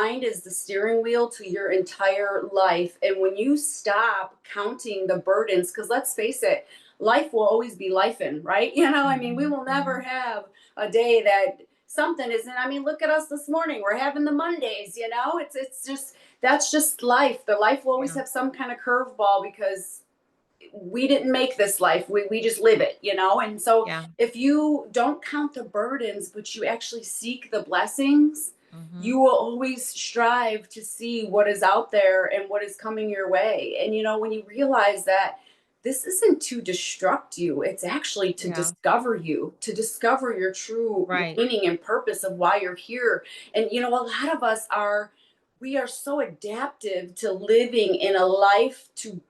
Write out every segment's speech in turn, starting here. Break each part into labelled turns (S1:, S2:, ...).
S1: mind is the steering wheel to your entire life. And when you stop counting the burdens, because let's face it, life will always be lifing, right? I mean, we
S2: Mhm,
S1: will never
S2: mhm.
S1: have a day that something isn't. I mean, look at us this morning. We're having the Mondays, it's just that's just life. The life will always
S2: Yeah,
S1: have some kind of curveball because we didn't make this life. We just live it. And so
S2: yeah.
S1: if you don't count the burdens, but you actually seek the blessings, you
S2: Mhm.
S1: will always strive to see what is out there and what is coming your way. And when you realize that this isn't to destruct you, it's actually to
S2: Yeah,
S1: discover you, to discover your true
S2: right.
S1: meaning and purpose of why you're here. And a lot of us are, we are so adaptive to living in a life to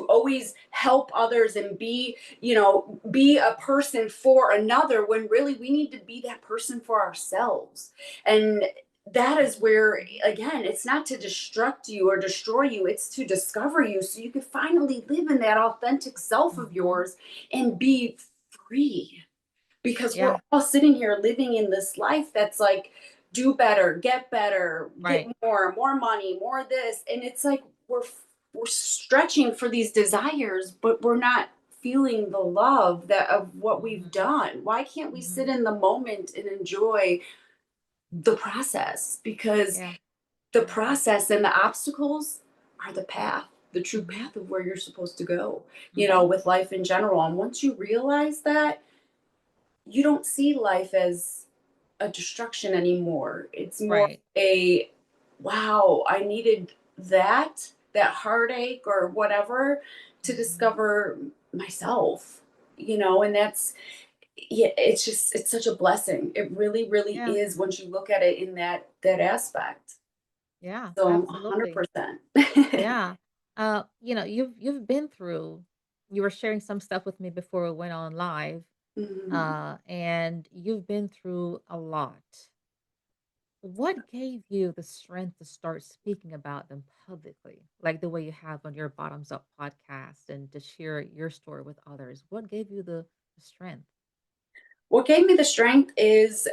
S1: always help others and be a person for another, when really we need to be that person for ourselves. And that is where, again, it's not to destruct you or destroy you, it's to discover you so you can finally live in that authentic self of
S2: Mhm.
S1: yours and be free. Because we're
S2: Yeah,
S1: all sitting here living in this life that's like, do better, get
S2: right.
S1: more money, more this. And it's like we're stretching for these desires, but we're not feeling the love that of what we've
S2: Mhm,
S1: done. Why can't we sit
S2: mhm.
S1: in the moment and enjoy the process? Because
S2: Yeah.
S1: the process and the obstacles are the path, the true
S2: Mhm,
S1: path of where you're supposed to go,
S2: mhm.
S1: with life in general. And once you realize that, you don't see life as a destruction anymore. It's more
S2: Right.
S1: a, wow, I needed that heartache or whatever to
S2: Mhm.
S1: discover myself, and that's, yeah, it's such a blessing. It really, really
S2: Yeah,
S1: is once you look at it in that aspect.
S2: yeah,
S1: So I'm
S2: absolutely.
S1: 100%.
S2: Yeah. You've been through you were sharing some stuff with me before we went on live,
S1: Mhm.
S2: and you've been through a lot. What gave you the strength to start speaking about them publicly, like the way you have on your Bottoms Up podcast and to share your story with others? What gave you the strength?
S1: What gave me the strength is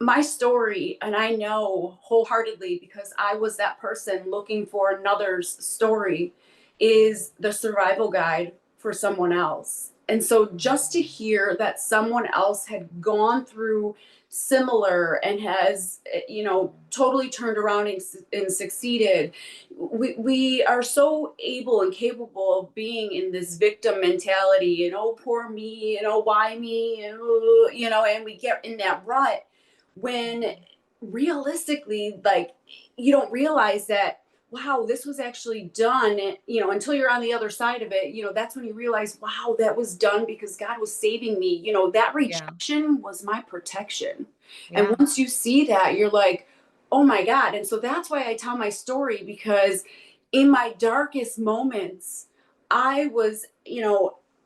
S1: my story, and I know wholeheartedly because I was that person looking for another's story, is the survival guide for someone else. And so just to hear that someone else had gone through similar and has totally turned around and succeeded, we are so able and capable of being in this victim mentality and, oh, poor me, and, oh, why me, and and we get in that rut when
S2: Mhm.
S1: realistically, like, you don't realize that, wow, this was actually done, until you're on the other side of it. That's when you realize, wow, that was done because God was saving me. That
S2: Yeah.
S1: rejection was my protection. And
S2: Yeah.
S1: once you see that, you're like, oh my God. And so that's why I tell my story, because in my darkest moments, I was,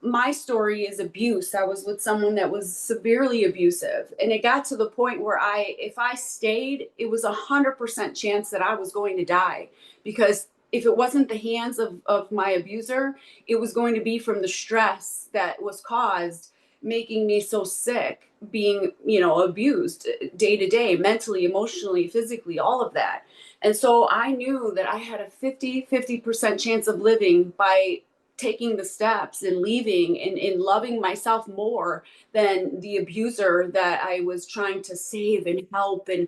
S1: my story is abuse. I was with someone that was severely abusive. And it got to the point where if I stayed, it was 100% chance that I was going to die. Because if it wasn't the hands of my abuser, it was going to be from the stress that was caused, making me so sick, being, abused day to day, mentally, emotionally, physically, all of that. And so I knew that I had a 50% chance of living by taking the steps and leaving and loving myself more than the abuser that I was trying to save and help, and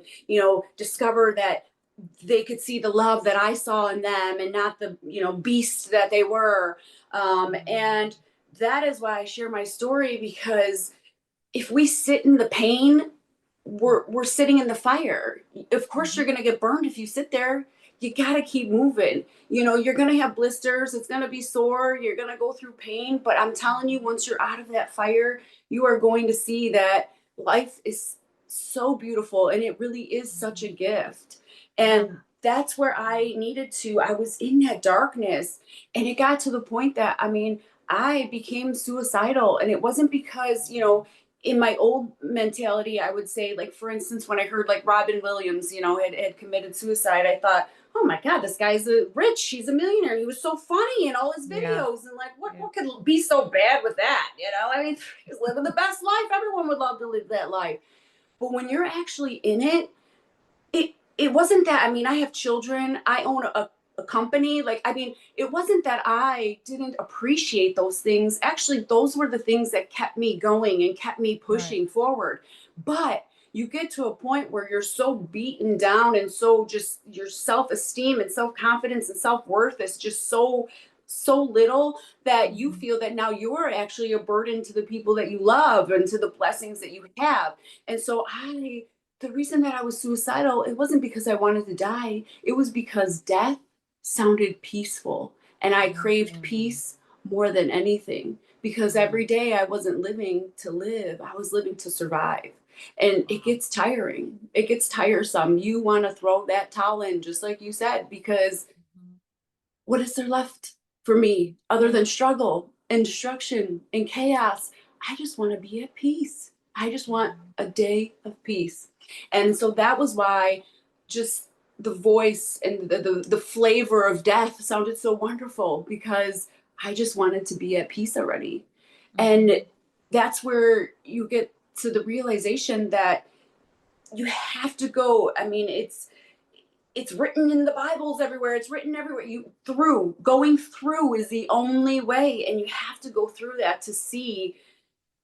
S1: discover that they could see the love that I saw in them and not the beast that they were.
S2: Mhm.
S1: And that is why I share my story, because if we sit in the pain, we're sitting in the fire. Of course you're
S2: Mhm.
S1: going to get burned if you sit there. You got to keep moving. You're going to have blisters, it's going to be sore, you're going to go through pain, but I'm telling you,
S2: Mhm.
S1: once you're out of that fire, you are going to see that life is so beautiful and it really is such a
S2: Mhm.
S1: gift. And
S2: Yeah.
S1: that's where I was in that darkness, and it got to the point that, I mean, I became suicidal. And it wasn't because,
S2: Mhm.
S1: in my old mentality, I would say, like, for instance, when I heard like Robin Williams, had committed suicide, I thought, oh my God, this guy's rich. He's a millionaire. He was so funny in all his
S2: Yeah.
S1: videos. And like, what,
S2: Yeah.
S1: what could be so bad with that? I mean, he's living the best life. Everyone would love to live that life. But when you're actually in it, it wasn't that, I mean, I have children, I own a company. Like, I mean, it wasn't that I didn't appreciate those things. Actually, those were the things that kept me going and kept me
S2: Right.
S1: pushing forward. But you get to a point where you're so beaten down and so just your self-esteem and self-confidence and self-worth is just so little that you
S2: Mhm.
S1: feel that now you're actually a burden to the people that you love and to the blessings that you have. And so the reason that I was suicidal, it wasn't because I wanted to die. It was because death sounded peaceful. And I craved
S2: Mhm.
S1: peace more than anything because
S2: Mhm.
S1: every day I wasn't living to live, I was living to survive. And it
S2: Wow.
S1: gets tiring. It gets tiresome. You want to throw that towel in, just like you said, because
S2: Mhm.
S1: what is there left for me other
S2: Yeah.
S1: than struggle and destruction and chaos? I just want to be at peace. I just want
S2: Mhm.
S1: a day of peace. And so that was why just the voice and the flavor of death sounded so wonderful because I just wanted to be at peace already. And
S2: Mhm.
S1: that's where you get to the realization that you have to go. I mean, it's written in the Bibles everywhere. It's written everywhere. Going through is the only way. And you have to go through that to see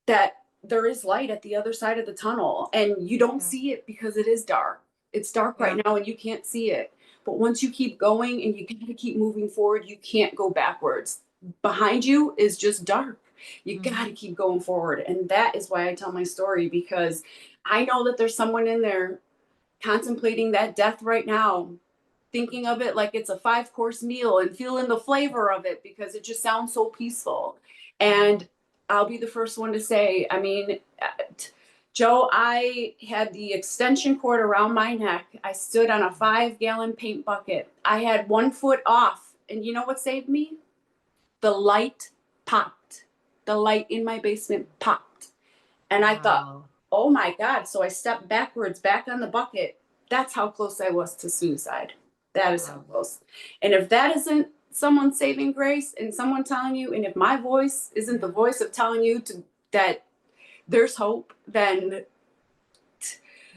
S1: that there is light at the other side of the tunnel. And you don't
S2: Yeah.
S1: see it because it is dark. It's dark right
S2: Yeah.
S1: now and you can't see it. But once you keep going and you gotta keep moving forward, you can't go backwards. Behind you is just dark. You gotta
S2: Mhm.
S1: keep going forward. And that is why I tell my story because I know that there's someone in there contemplating that death right now, thinking of it like it's a five-course meal and feeling the flavor of it because it just sounds so peaceful.
S2: Yeah.
S1: And I'll be the first one to say, I mean, Joe, I had the extension cord around my neck. I stood on a 5-gallon paint bucket. I had one foot off. And you know what saved me? The light popped. The light in my basement popped. And I thought,
S2: Wow.
S1: oh my God. So I stepped backwards, back on the bucket. That's how close I was to suicide. That is how
S2: Wow.
S1: close. And if that isn't someone saving grace and someone telling you, and if my voice isn't the
S2: Yeah.
S1: voice of telling you that there's hope, then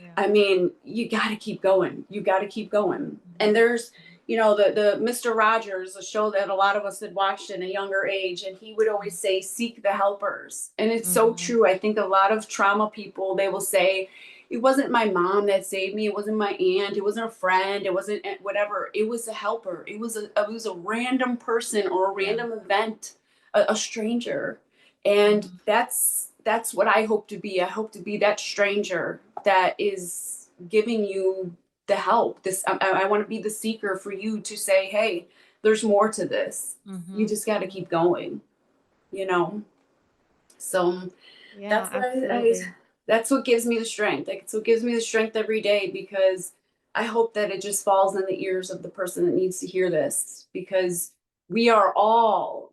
S2: Yeah.
S1: I mean, you got to keep going. You got to keep going. And
S2: Mhm.
S1: there's, you know, the Mr. Rogers, a show that a lot of us had watched in a younger age, and he would always say, "Seek the helpers," and it's so
S2: Mhm.
S1: true. I think a lot of trauma people they will say, "It wasn't my mom that saved me. It wasn't my aunt. It wasn't a friend. It wasn't whatever. It was a helper. It was a random person or a
S2: Yeah.
S1: random event, a stranger." And
S2: Mhm.
S1: that's what I hope to be. I hope to be that stranger that is giving you the help. I want to be the seeker for you to say, "Hey, there's more to this. You
S2: Mhm.
S1: just got to
S2: Mhm.
S1: keep going." You know. So
S2: Yeah,
S1: that's what
S2: absolutely.
S1: that's what gives me the strength. Like it's what gives me the strength every day because I hope that it just falls in the ears of the person that needs to hear this because we are all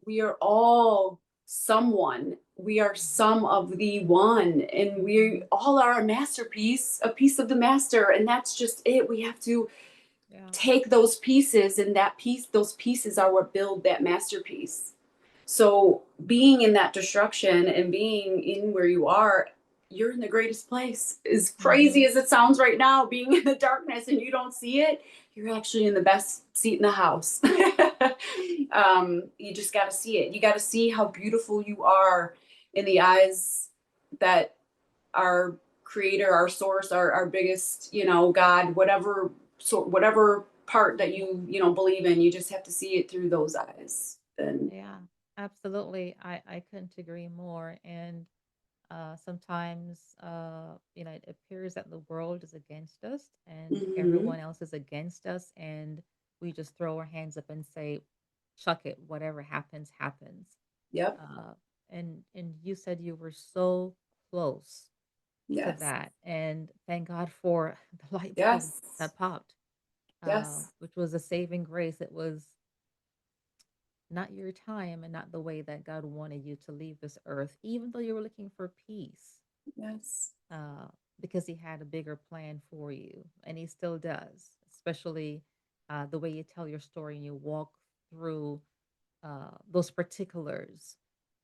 S1: someone. We are some of the one and we
S2: Mhm.
S1: all are a masterpiece, a piece of the master and that's just it. We have to
S2: Yeah.
S1: take those pieces and those pieces are what build that masterpiece. So being in that destruction and being in where you are, you're in the greatest place. As crazy
S2: Mhm.
S1: as it sounds right now, being in the darkness and you don't see it, you're actually in the best seat in the house. You just got to see it. You got to see how beautiful you are in the eyes that our creator, our source, our biggest, God, whatever part that
S2: Mhm.
S1: you believe in, you just have to see it through those eyes. And
S2: Yeah, absolutely. I couldn't agree more. And sometimes, it appears that the world is against us and
S1: mhm.
S2: everyone else is against us, and we just throw our hands up and say, "Chuck it, whatever happens, happens."
S1: Yep.
S2: Uh, and you said you were so close to
S1: Yes.
S2: that, and thank God for the light bulb
S1: Yes.
S2: that popped,
S1: Yes.
S2: which was a saving grace. It was not your time and not the way that God wanted you to leave this earth, even though you were looking for peace,
S1: Yes.
S2: uh, because He had a bigger plan for you, and He still does, especially the way you tell your story and you walk through those particulars.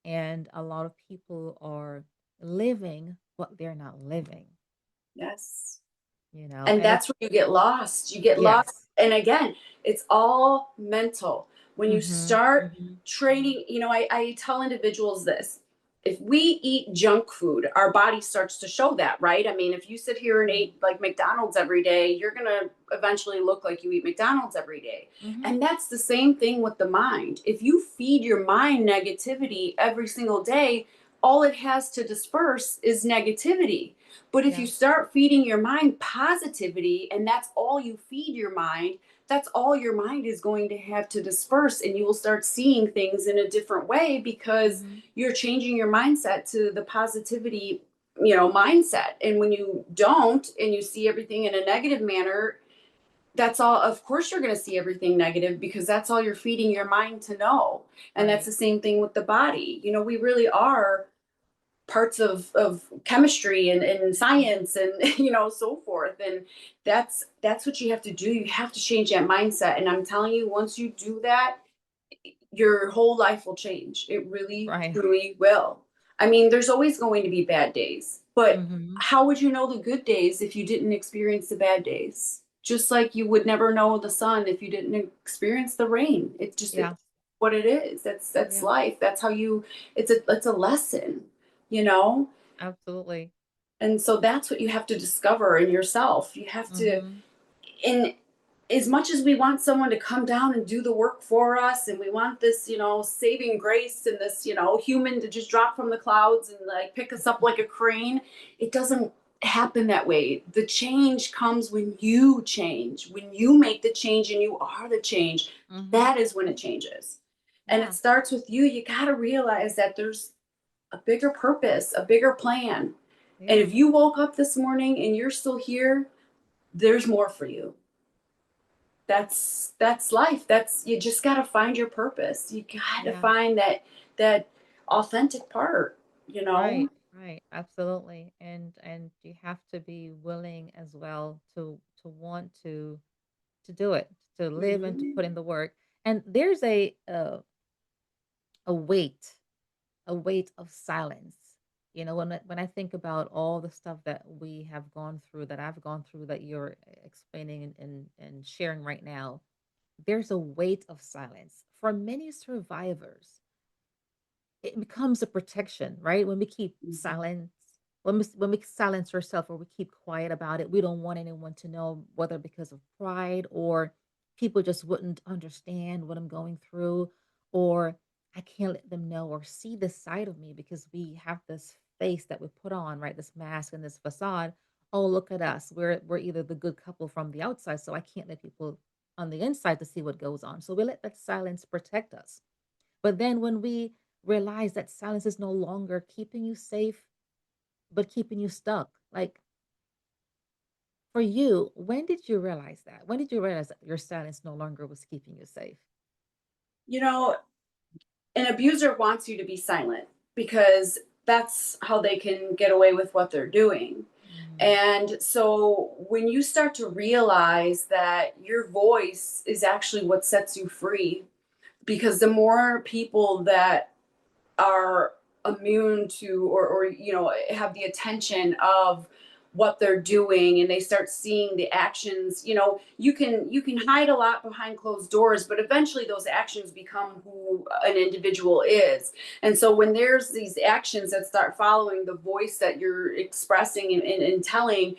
S2: And a lot of people are living what they're not living.
S1: Yes. And
S2: and
S1: that's
S2: it's
S1: where you get lost. You get lost.
S2: yes.
S1: And again, it's all mental. When you
S2: Mhm.
S1: start
S2: Mhm.
S1: training, I tell individuals this. If we eat junk food, our body starts to show that, right? I mean, if you sit here and
S2: Mhm.
S1: eat like McDonald's every day, you're going to eventually look like you eat McDonald's every day.
S2: Mhm.
S1: And that's the same thing with the mind. If you feed your mind negativity every single day, all it has to disperse is negativity. But if you
S2: Yeah.
S1: start feeding your mind positivity and that's all you feed your mind, that's all your mind is going to have to disperse. And you will start seeing things in a different way because
S2: Mhm.
S1: you're changing your mindset to the positivity, mindset. And when you don't and you see everything in a negative manner, that's all, of course you're going to see everything negative because that's all you're feeding your mind to know. And that's
S2: Right.
S1: the same thing with the body. We really are parts of chemistry and science and so forth. And that's what you have to do. You have to change that mindset, and I'm telling you, once you do that, your whole life will change. It really
S2: Right.
S1: truly will. I mean, there's always going to be bad days, but
S2: Mhm.
S1: how would you know the good days if you didn't experience the bad days? Just like you would never know the sun if you didn't experience the rain. It's
S2: Yeah.
S1: what it is. That's
S2: Yeah.
S1: life. That's how you it's a lesson, you know?
S2: Absolutely.
S1: And so that's what you have to discover in yourself. You have to,
S2: Mhm.
S1: and as much as we want someone to come down and do the work for us, and we want this, saving grace and this, human to just drop from the clouds and like pick us up like a crane, it doesn't happen that way. The change comes when you change, when you make the change and you are the change.
S2: Mhm.
S1: That is when it changes. And it
S2: Yeah.
S1: starts with you. You got to realize that there's a bigger purpose, a bigger plan. And
S2: Yeah.
S1: if you woke up this morning and you're still here, there's more for you. That's life. That's you just got to find your purpose. You got to
S2: Yeah.
S1: find that authentic part, you know?
S2: Right. Right. Absolutely. And you have to be willing as well to want to do it, to live and to
S1: Mhm.
S2: put in the work. And there's a weight, a weight of silence. When I think about all the stuff that we have gone through, that I've gone through, that you're explaining and sharing right now, there's a weight of silence. For many survivors, it becomes a protection, right? When we keep
S1: Mhm.
S2: silence, when we silence ourselves or we keep quiet about it, we don't want anyone to know, whether because of pride or people just wouldn't understand what I'm going through, or I can't let them know or see this side of me because we have this face that we put on, right? This mask and this facade. Oh, look at us. We're either the good couple from the outside, so I can't let people on the inside to see what goes on. So we let that silence protect us. But then when we realize that silence is no longer keeping you safe, but keeping you stuck, like for you, when did you realize that? When did you realize that your silence no longer was keeping you safe?
S1: You know, an abuser wants you to be silent because that's how they can get away with what they're doing.
S2: Mm,
S1: And so when you start to realize that your voice is actually what sets you free, because the more people that are immune to or have the attention of what they're doing, and they start seeing the actions, you can hide a lot behind closed doors, but eventually those actions become who an individual is. And so when there's these actions that start following the voice that you're expressing and telling,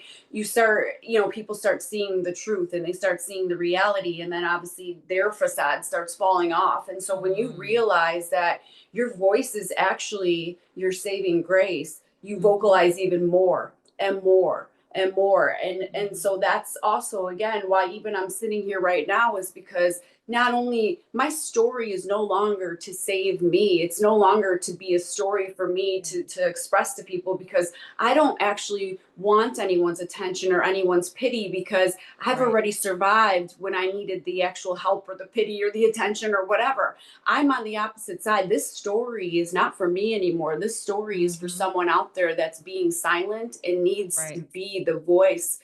S1: people start seeing the truth and they start seeing the reality, and then obviously their facade starts falling off. And so when you
S2: mm,
S1: realize that your voice is actually your saving grace, you
S2: mhm,
S1: vocalize even more and more and more. And
S2: mhm.
S1: so that's also again why even I'm sitting here right now, is because not only my story is no longer to save me, it's no longer to be a story for me
S2: Yeah,
S1: to express to people, because I don't actually want anyone's attention or anyone's pity, because I've
S2: right.
S1: already survived when I needed the actual help or the pity or the attention or whatever. I'm on the opposite side. This story is not for me anymore. This story is for
S2: Mhm,
S1: someone out there that's being silent and needs to
S2: right.
S1: be the voice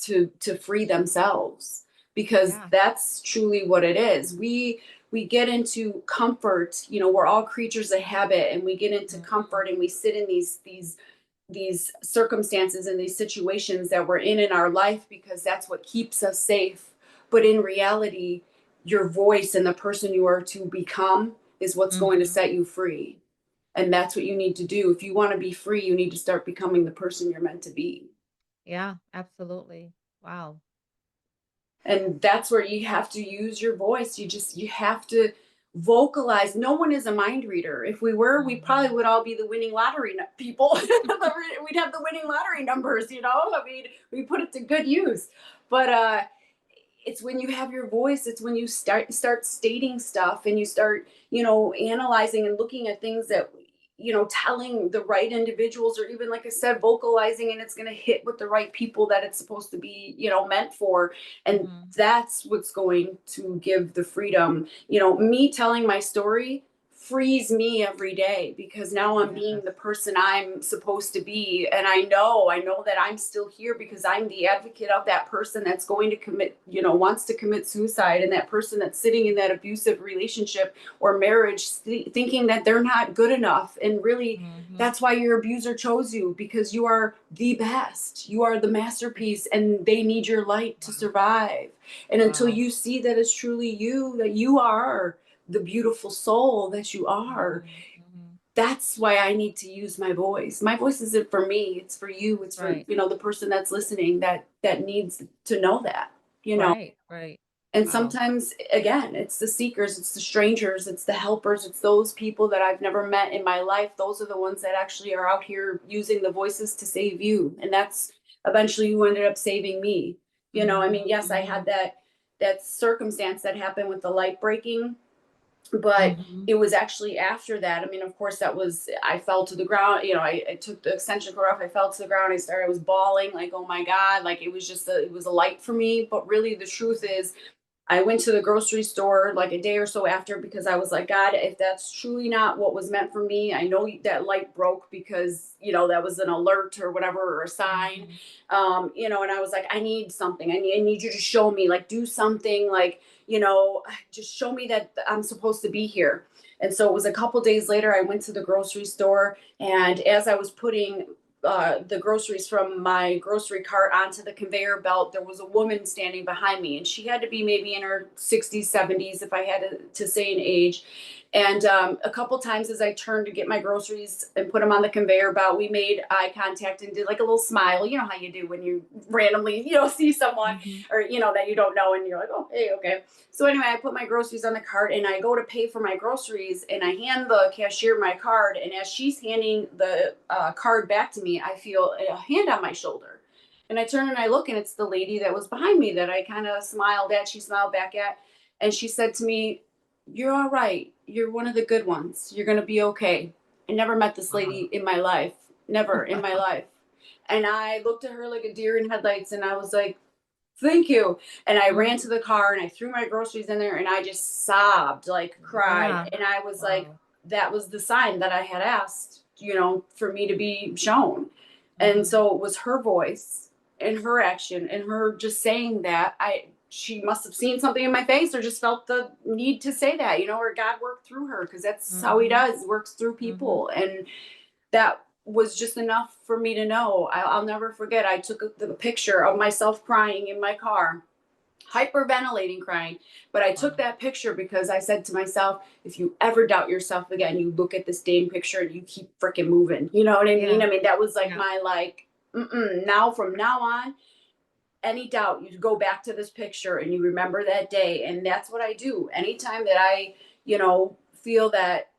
S1: to free themselves, because
S2: Yeah.
S1: that's truly what it is. We get into comfort, we're all creatures of habit, and we get into
S2: Mhm,
S1: comfort and we sit in these these circumstances and these situations that we're in our life because that's what keeps us safe. But in reality, your voice and the person you are to become is what's going to
S2: Mhm.
S1: set you free. And that's what you need to do. If you want to be free, you need to start becoming the person you're meant to be.
S2: Yeah, absolutely. Wow.
S1: And that's where you have to use your voice. You have to vocalize. No one is a mind reader. If we were, we probably
S2: Mhm.
S1: would all be the winning lottery people. We'd have the winning lottery numbers, I mean, we put it to good use. But it's when you have your voice, it's when you start stating stuff and you start, analyzing and looking at things that, telling the right individuals, or even, like I said, vocalizing, and it's going to hit with the right people that it's supposed to be, meant for. And
S2: Mhm.
S1: that's what's going to give the freedom. Me telling my story frees me every day because now I'm being
S2: Yes.
S1: the person I'm supposed to be. And I know that I'm still here because I'm the advocate of that person that's going to commit, wants to commit suicide, and that person that's sitting in that abusive relationship or marriage thinking that they're not good enough. And really,
S2: Mhm.
S1: that's why your abuser chose you, because you are the best. You are the masterpiece, and they need your light to
S2: Wow.
S1: survive. And until
S2: Wow.
S1: you see that it's truly you, that you are the beautiful soul that you are,
S2: Mhm. Mhm.
S1: that's why I need to use my voice. My voice isn't for me, it's for you. It's for,
S2: Right.
S1: the person that's listening that needs to know that, you know.
S2: Right. Right.
S1: And
S2: Wow.
S1: sometimes, again, it's the seekers, it's the strangers, it's the helpers, it's those people that I've never met in my life. Those are the ones that actually are out here using the voices to save you. And that's eventually who ended up saving me. I mean,
S2: Mhm.
S1: yes, I had
S2: Mhm.
S1: that circumstance that happened with the light breaking, but
S2: Mhm.
S1: it was actually after that. I mean, of course, I fell to the ground. I took the extension cord off. I fell to the ground. I was bawling, like, oh my God, like it was a light for me. But really, the truth is, I went to the grocery store like a day or so after because I was like, God, if that's truly not what was meant for me, I know that light broke because, that was an alert or whatever, or a sign.
S2: Mhm.
S1: And I was like, I need something. I need you to show me, like, do something, like, just show me that I'm supposed to be here. And so it was a couple days later, I went to the grocery store, and as I was putting the groceries from my grocery cart onto the conveyor belt, there was a woman standing behind me, and she had to be maybe in her 60s, 70s, if I had to say an age. And a couple times as I turned to get my groceries and put them on the conveyor belt, we made eye contact and did like a little smile. You know how you do when you randomly, see someone,
S2: Mhm.
S1: or, that you don't know, and you're like, oh, hey, okay. So anyway, I put my groceries on the cart and I go to pay for my groceries, and I hand the cashier my card. And as she's handing the card back to me, I feel a hand on my shoulder. And I turn and I look, and it's the lady that was behind me that I kind of smiled at. She smiled back at. And she said to me, "You're all right. You're one of the good ones. You're going to be okay." I never met this lady
S2: Wow.
S1: in my life, never in my life. And I looked at her like a deer in headlights, and I was like, thank you. And I ran
S2: Mhm.
S1: to the car and I threw my groceries in there, and I just sobbed, like cried.
S2: Yeah.
S1: And I was like,
S2: Wow.
S1: that was the sign that I had asked, for me to be shown. And
S2: Mhm.
S1: so it was her voice and her action and her just saying that. She must have seen something in my face, or just felt the need to say that, or God worked through her, because that's how he
S2: Mhm.
S1: does, works through
S2: Mhm.
S1: people. And that was just enough for me to know. I'll never forget. I took the picture of myself crying in my car, hyperventilating, crying. But I took
S2: Wow.
S1: that picture because I said to myself, if you ever doubt yourself again, you look at this dang picture and you keep freaking moving. You know what I mean?
S2: Yeah.
S1: I mean, that was like
S2: Yeah.
S1: my, like, now, from now on, any doubt, you go back to this picture and you remember that day. And that's what I do. Anytime that I, feel that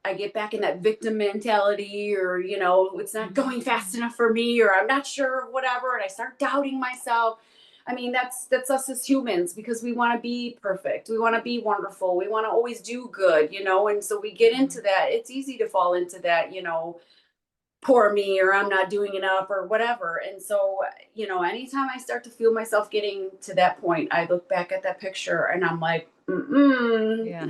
S1: I get back in that victim mentality, or, it's not
S2: Mhm.
S1: going fast
S2: Mhm.
S1: enough for me, or I'm not sure, whatever, and I start doubting myself. I mean, that's us as humans, because we want to be perfect. We want to be wonderful. We want to always do good, and so we get into
S2: Mhm.
S1: that. It's easy to fall into that, poor me, or I'm not doing enough, or whatever. And so, anytime I start to feel myself getting to that point, I look back at that picture and I'm like,
S2: Yeah.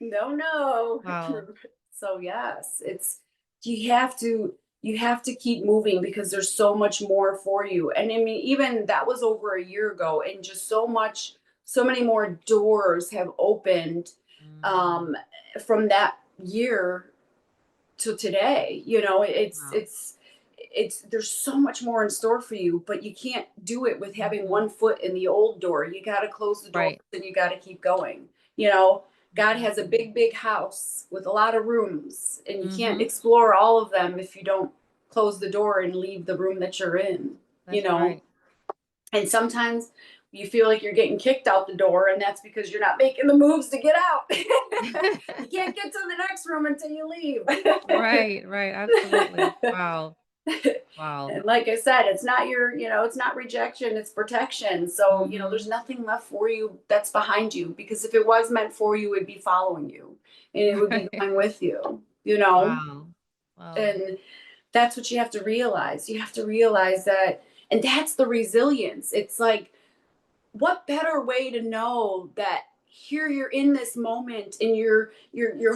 S1: no, no.
S2: Wow.
S1: So yes, you have to you have to keep moving, because there's so much more for you. And I mean, even that was over a year ago, and just so many more doors have opened
S2: Mm.
S1: um from that year. to today. You know,
S2: Wow.
S1: it's there's so much more in store for you, but you can't do it with having
S2: Mhm.
S1: one foot in the old door. You got to close the door
S2: Right.
S1: and you got to keep going. You know, God has a
S2: Mhm.
S1: big house with a lot of rooms, and you can't
S2: Mhm.
S1: explore all of them if you don't close the door and leave the room that you're in, you
S2: That's
S1: know.
S2: right.
S1: And sometimes you feel like you're getting kicked out the door, and that's because you're not making the moves to get out. You can't get to the next room until you leave.
S2: Right, right, absolutely. Wow. Wow.
S1: And like I said, it's not your, you know, it's not rejection, it's protection. So, you know, there's
S2: Mhm.
S1: nothing left for you that's behind you, because if it was meant for you, it'd be following you and it would be
S2: Right.
S1: going with you, you know?
S2: Wow. Wow.
S1: And that's what you have to realize. You have to realize that, and that's the resilience. It's like, what better way to know that here you're in this moment and you're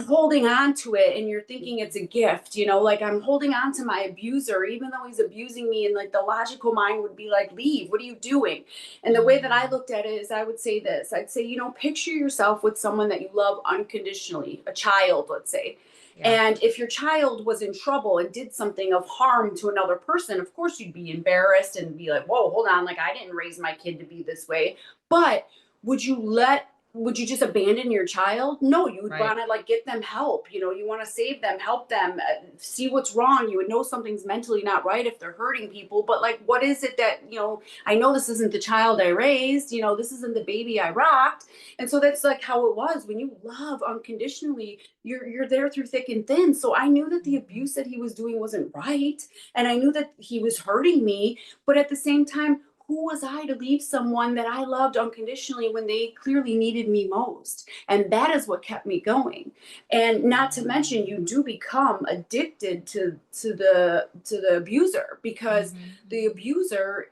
S1: holding on to it and you're thinking it's a gift, you know, like I'm holding on to my abuser even though he's abusing me, and like the logical mind would be like, leave, what are you doing? And the way that I
S2: Mhm.
S1: looked at it is, I would say this, I'd say, you know, picture yourself with someone that you love unconditionally, a child, let's say.
S2: Yeah.
S1: And if your child was in trouble and did something of harm to another person, of course you'd be embarrassed and be like, whoa, hold on, like I didn't raise my kid to be this way. But would you just abandon your child? No, you would
S2: Right.
S1: want to like get them help. You know, you want to save them, help them, see what's wrong. You would know something's mentally not right if they're hurting people. But like, what is it that, you know, I know this isn't the child I raised, you know, this isn't the baby I rocked. And so that's like how it was when you love unconditionally, you're there through thick and thin. So I knew that the
S2: Mhm.
S1: abuse that he was doing wasn't right. And I knew that he was hurting me. But at the same time, who was I to leave someone that I loved unconditionally when they clearly needed me most? And that is what kept me going. And not to mention, you do become addicted to the abuser, because
S2: Mhm.
S1: the abuser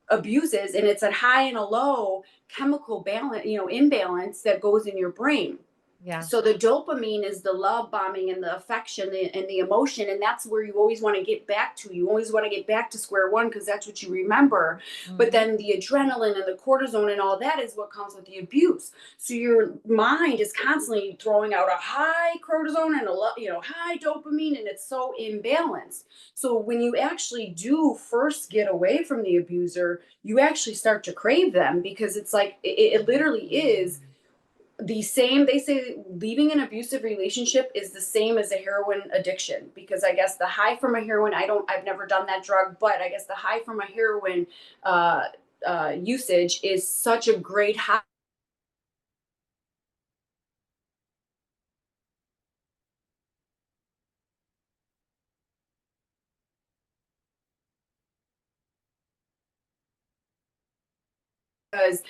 S1: abuses, and it's a high and a low chemical balance, you know, imbalance that goes in your brain.
S2: Yeah.
S1: So the dopamine is the love bombing and the affection and the emotion, and that's where you always want to get back to. You always want to get back to square one because that's what you remember. But
S2: Mhm.
S1: then the adrenaline and the cortisone and all that is what comes with the abuse. So your mind is constantly throwing out a high cortisone and a you know, high dopamine, and it's so imbalanced. So when you actually do first get away from the abuser, you actually start to crave them, because it's like it literally is the same. They say leaving an abusive relationship is the same as a heroin addiction, because I guess the high from a heroin, I've never done that drug, but I guess the high from a heroin uh, usage is such a great high, because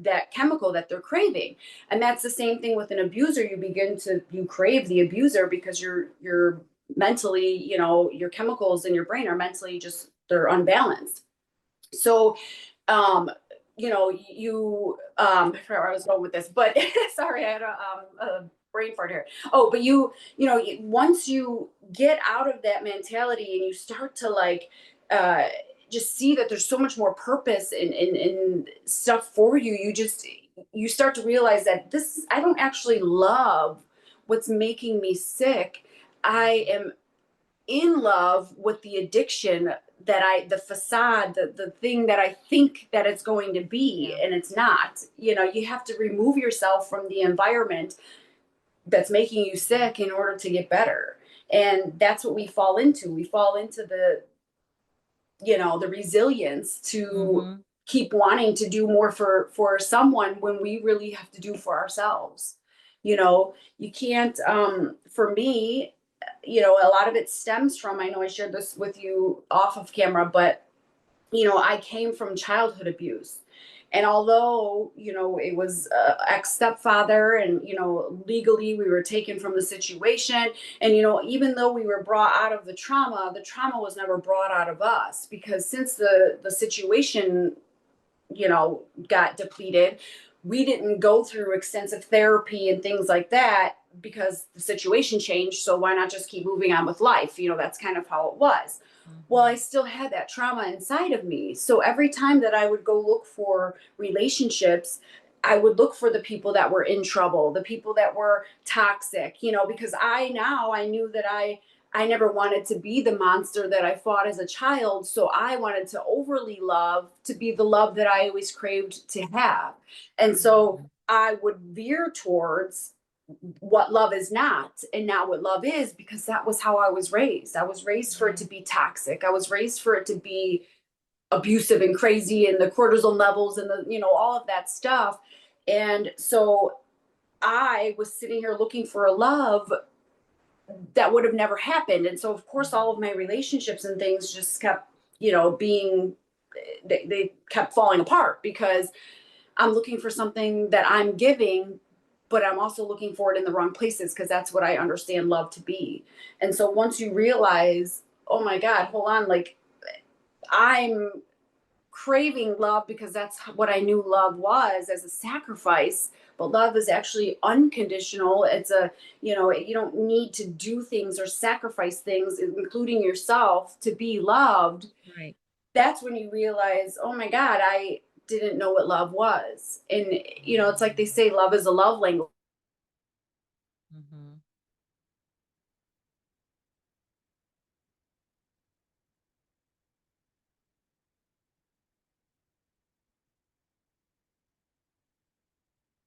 S1: that chemical that they're craving. And that's the same thing with an abuser. You crave the abuser because you're mentally, you know, your chemicals in your brain are mentally just, they're unbalanced. So you know, I forgot where I was going with this, but sorry, I had a brain fart here. Oh, but you know, once you get out of that mentality and you start to like uh just see that there's so much more purpose in stuff for you, you start to realize that this, I don't actually love what's making me sick. I am in love with the addiction, the facade, the thing that I think that it's going to be,
S2: Yeah.
S1: and it's not. You know, you have to remove yourself from the environment that's making you sick in order to get better. And that's what we fall into. We fall into the, you know, the resilience to
S2: Mhm.
S1: keep wanting to do more for someone when we really have to do for ourselves. You know, you can't, for me, you know, a lot of it stems from, I know I shared this with you off of camera, but you know, I came from childhood abuse. And although, you know, it was ex stepfather, and, you know, legally we were taken from the situation. And, you know, even though we were brought out of the trauma was never brought out of us, because since the situation, you know, got depleted, we didn't go through extensive therapy and things like that because the situation changed. So why not just keep moving on with life? You know, that's kind of how it was. Well, I
S2: Mhm.
S1: still had that trauma inside of me. So every time that I would go look for relationships, I would look for the people that were in trouble, the people that were toxic, because I knew that I never wanted to be the monster that I fought as a child. So I wanted to overly love, to be the love that I always craved to have. And so
S2: Mhm.
S1: I would veer towards what love is not and not what love is, because that was how I was raised. I was raised for it
S2: Yeah.
S1: to be toxic. I was raised for it to be abusive and crazy, and the cortisol levels and the all of that stuff. And so I was sitting here looking for a love that would have never happened. And so of course all of
S2: Mhm.
S1: my relationships and things just kept being, they kept falling apart, because I'm looking for something that I'm giving, but I'm also looking for it in the wrong places, because that's what I understand love to be. And so once you realize, oh my god, hold on, like I'm craving love because that's what I knew love was, as a sacrifice. But love is actually unconditional. It's you don't need to do things or sacrifice things, including yourself, to be loved.
S2: Right.
S1: That's when you realize, oh my God, I didn't know what love was. And, it's like they say love is a love language.
S2: Mhm.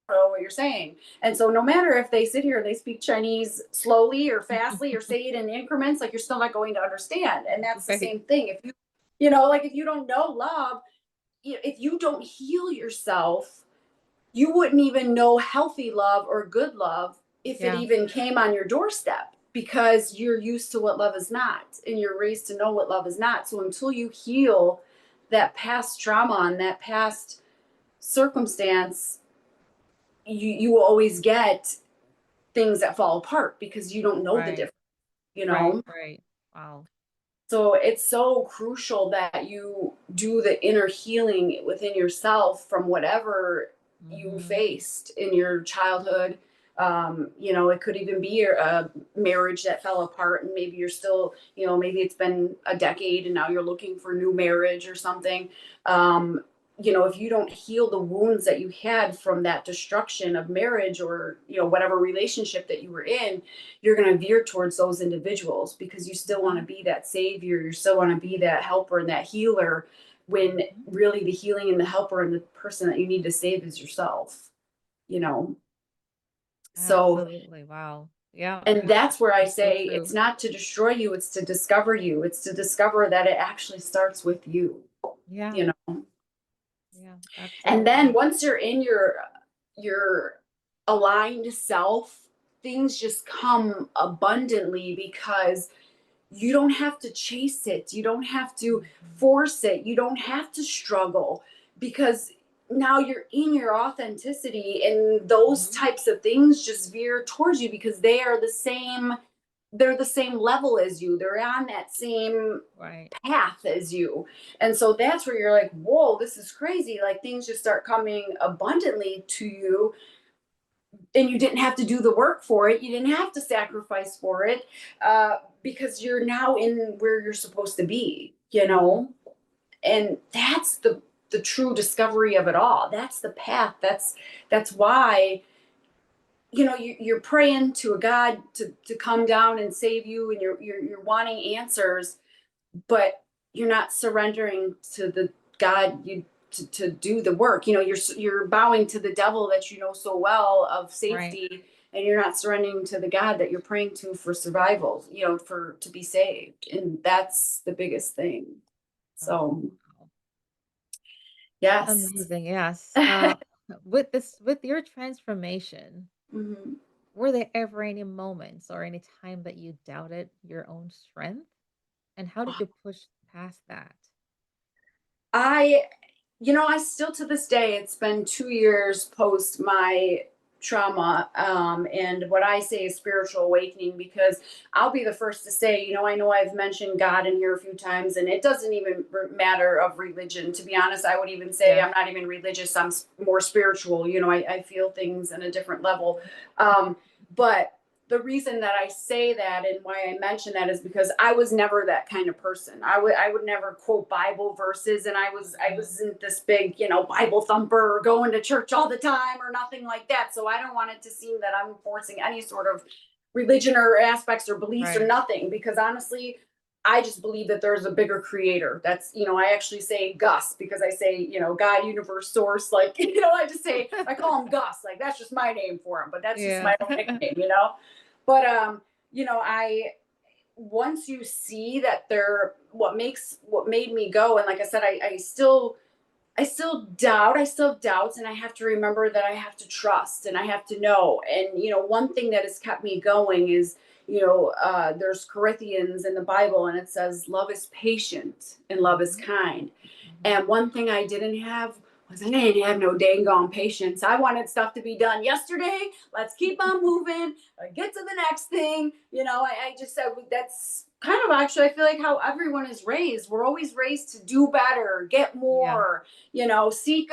S1: Know what you're saying. And so no matter if they sit here and they speak Chinese slowly or fastly or say it in increments, like you're still not going to understand. And that's the
S2: Right.
S1: same thing. If like if you don't know love, if you don't heal yourself, you wouldn't even know healthy love or good love if it
S2: Yeah.
S1: even came on your doorstep, because you're used to what love is not and you're raised to know what love is not. So until you heal that past trauma and that past circumstance, you will always get things that fall apart because you don't know the
S2: Right.
S1: difference, you
S2: Right.
S1: know?
S2: Right. Wow.
S1: So it's so crucial that you do the inner healing within yourself from whatever you
S2: Mhm.
S1: faced in your childhood. It could even be a marriage that fell apart, and maybe you're still, maybe it's been a decade and now you're looking for new marriage or something. Um, if you don't heal the wounds that you had from that destruction of marriage, or, whatever relationship that you were in, you're going to veer towards those individuals, because you still want to
S2: Mhm.
S1: be that savior, you still want to be that helper and that healer, when
S2: Mhm.
S1: really the healing and the helper and the person that you need to save is yourself, you know. So,
S2: Absolutely. Wow. Yeah.
S1: and that's where I
S2: It's so
S1: say
S2: true.
S1: it's not to destroy you, it's to discover you, it's to discover that it actually starts with you,
S2: Yeah.
S1: you know.
S2: Yeah.
S1: And then
S2: Absolutely.
S1: once you're in your aligned self, things just come abundantly, because you don't have to chase it. You don't have to
S2: Mhm.
S1: force it. You don't have to struggle, because now you're in your authenticity, and those
S2: Mhm.
S1: types of things just veer towards you, because they're the same level as you. They're on that same
S2: Right.
S1: path as you. And so that's where you're like, whoa, this is crazy. Like things just start coming abundantly to you, and you didn't have to do the work for it. You didn't have to sacrifice for it, because you're now in where you're supposed to be,
S2: Mhm.
S1: and that's the true discovery of it all. That's the path. That's why you're praying to a God to come down and save you, and you're wanting answers, but you're not surrendering to the God to do the work. You're bowing to the devil that you know so well of
S2: Right.
S1: safety, and you're not surrendering to the God that you're praying to for survival, for to be saved. And that's the biggest thing.
S2: Oh,
S1: So
S2: wow.
S1: yes.
S2: Amazing. Yes. With your transformation,
S1: Mhm.
S2: were there ever any moments or any time that you doubted your own strength? And how did you push past that?
S1: I I still, to this day, it's been 2 years post my trauma, and what I say is spiritual awakening, because I'll be the first to say, I know I've mentioned God in here a few times, and it doesn't even matter of religion. To be honest, I would even say
S2: Yeah.
S1: I'm not even religious. I'm more spiritual. I feel things in a different level. But the reason that I say that and why I mention that is because I was never that kind of person. I would never quote Bible verses, and I
S2: Mhm.
S1: wasn't this big, Bible thumper or going to church all the time or nothing like that. So I don't want it to seem that I'm forcing any sort of religion or aspects or beliefs or
S2: Right.
S1: nothing, because honestly, I just believe that there's a bigger creator. That's, I actually say Gus because I say, God, universe, source. Like, I just say, I call him Gus. Like, that's just my name for him, but that's just
S2: Yeah.
S1: my own nickname. But, I, once you see that they're what made me go, and like I said, I still doubt. I still have doubts, and I have to remember that I have to trust and I have to know. And one thing that has kept me going is, there's Corinthians in the Bible, and it says, "Love is patient and love is
S2: Mhm.
S1: kind."
S2: Mhm.
S1: And one thing I didn't have was I didn't have no dang on patience. I wanted stuff to be done yesterday. Let's keep on moving. Get to the next thing. I just said that's kind of actually I feel like how everyone is raised. We're always raised to do better, get
S2: Yeah.
S1: more, seek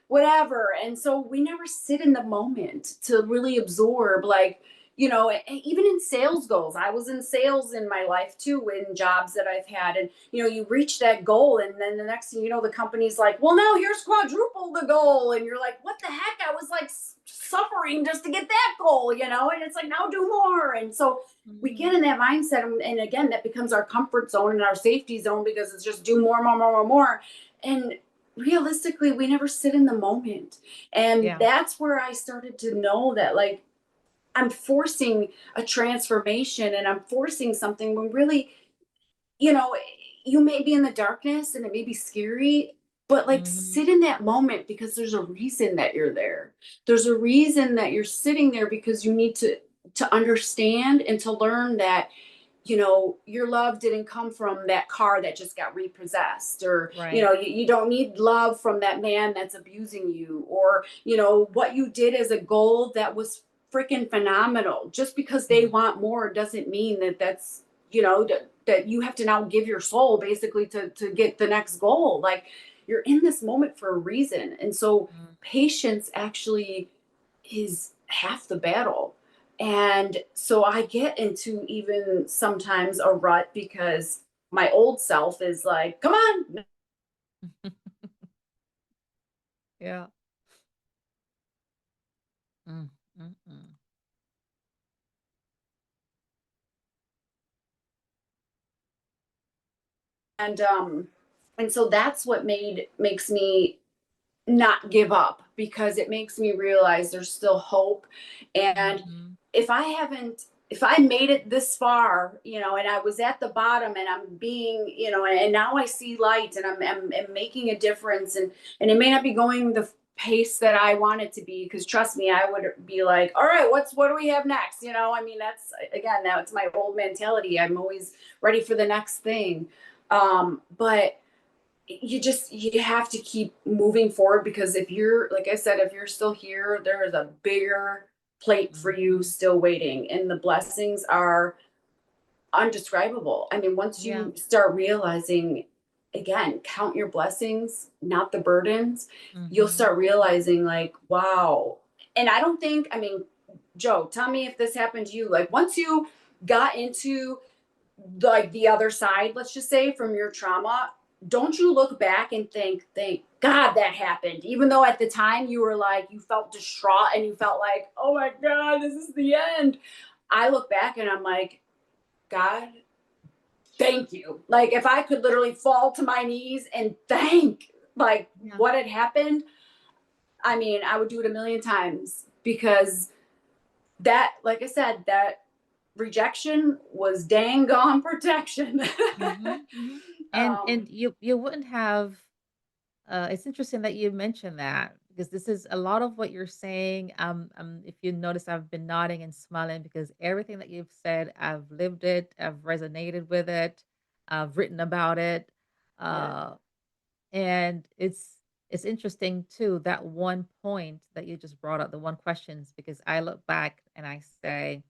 S1: whatever. And so we never sit in the moment to really absorb, like, even in sales goals. I was in sales in my life too, in jobs that I've had. And, you reach that goal, and then the next thing you know, the company's like, well, now here's quadruple the goal. And you're like, what the heck? I was like suffering just to get that goal, and it's like, now do more. And so we get
S2: Mhm.
S1: in that mindset, and again, that becomes our comfort zone and our safety zone, because it's just do more, more, more, more, more. And realistically, we never sit in the moment. And
S2: Yeah.
S1: that's where I started to know that, like, I'm forcing a transformation and I'm forcing something when really, you know, you may be in the darkness and it may be scary, but like
S2: Mhm.
S1: sit in that moment because there's a reason that you're there. There's a reason that you're sitting there, because you need to understand and to learn that, your love didn't come from that car that just got repossessed, or,
S2: Right.
S1: you don't need love from that man that's abusing you, or, what you did as a goal that was freaking phenomenal. Just because they
S2: Mm.
S1: want more doesn't mean that that's, that you have to now give your soul basically to get the next goal. Like, you're in this moment for a reason. And so
S2: Mm.
S1: patience actually is half the battle. And so I get into even sometimes a rut because my old self is like, come on.
S2: Yeah. Mm. Mm. Mm.
S1: And so that's what makes me not give up, because it makes me realize there's still hope. And
S2: Mhm.
S1: if I made it this far, and I was at the bottom, and I'm being, and now I see light, and I'm making a difference, and it may not be going the pace that I want it to be, because trust me, I would be like, all right, what do we have next? I mean, that's again, that's my old mentality. I'm always ready for the next thing. But you have to keep moving forward, because if you're, like I said, if you're still here, there is a bigger plate for you
S2: Mhm.
S1: still waiting, and the blessings are undescribable. I mean, once
S2: Yeah.
S1: you start realizing, again, count your blessings, not the burdens, you'll
S2: Mhm.
S1: start realizing, like, wow. And I don't think, I mean, Joe, tell me if this happened to you. Like, once you got into like the other side, let's just say, from your trauma, don't you look back and think, thank God that happened, even though at the time you were like, you felt distraught and you felt like, oh my God, this is the end. I look back and I'm like, God, thank you. Like, if I could literally fall to my knees and thank, like,
S2: Yeah.
S1: what had happened, I mean, I would do it a million times, because that, like I said, that rejection was dang gone protection.
S2: Mhm. Mhm.
S1: um,
S2: And you wouldn't have it's interesting that you mentioned that because this is a lot of what you're saying. If you notice, I've been nodding and smiling because everything that you've said, I've lived it, I've resonated with it, I've written about it,
S1: yeah.
S2: uh, and it's interesting too that one point that you just brought up, the one questions, because I look back and I say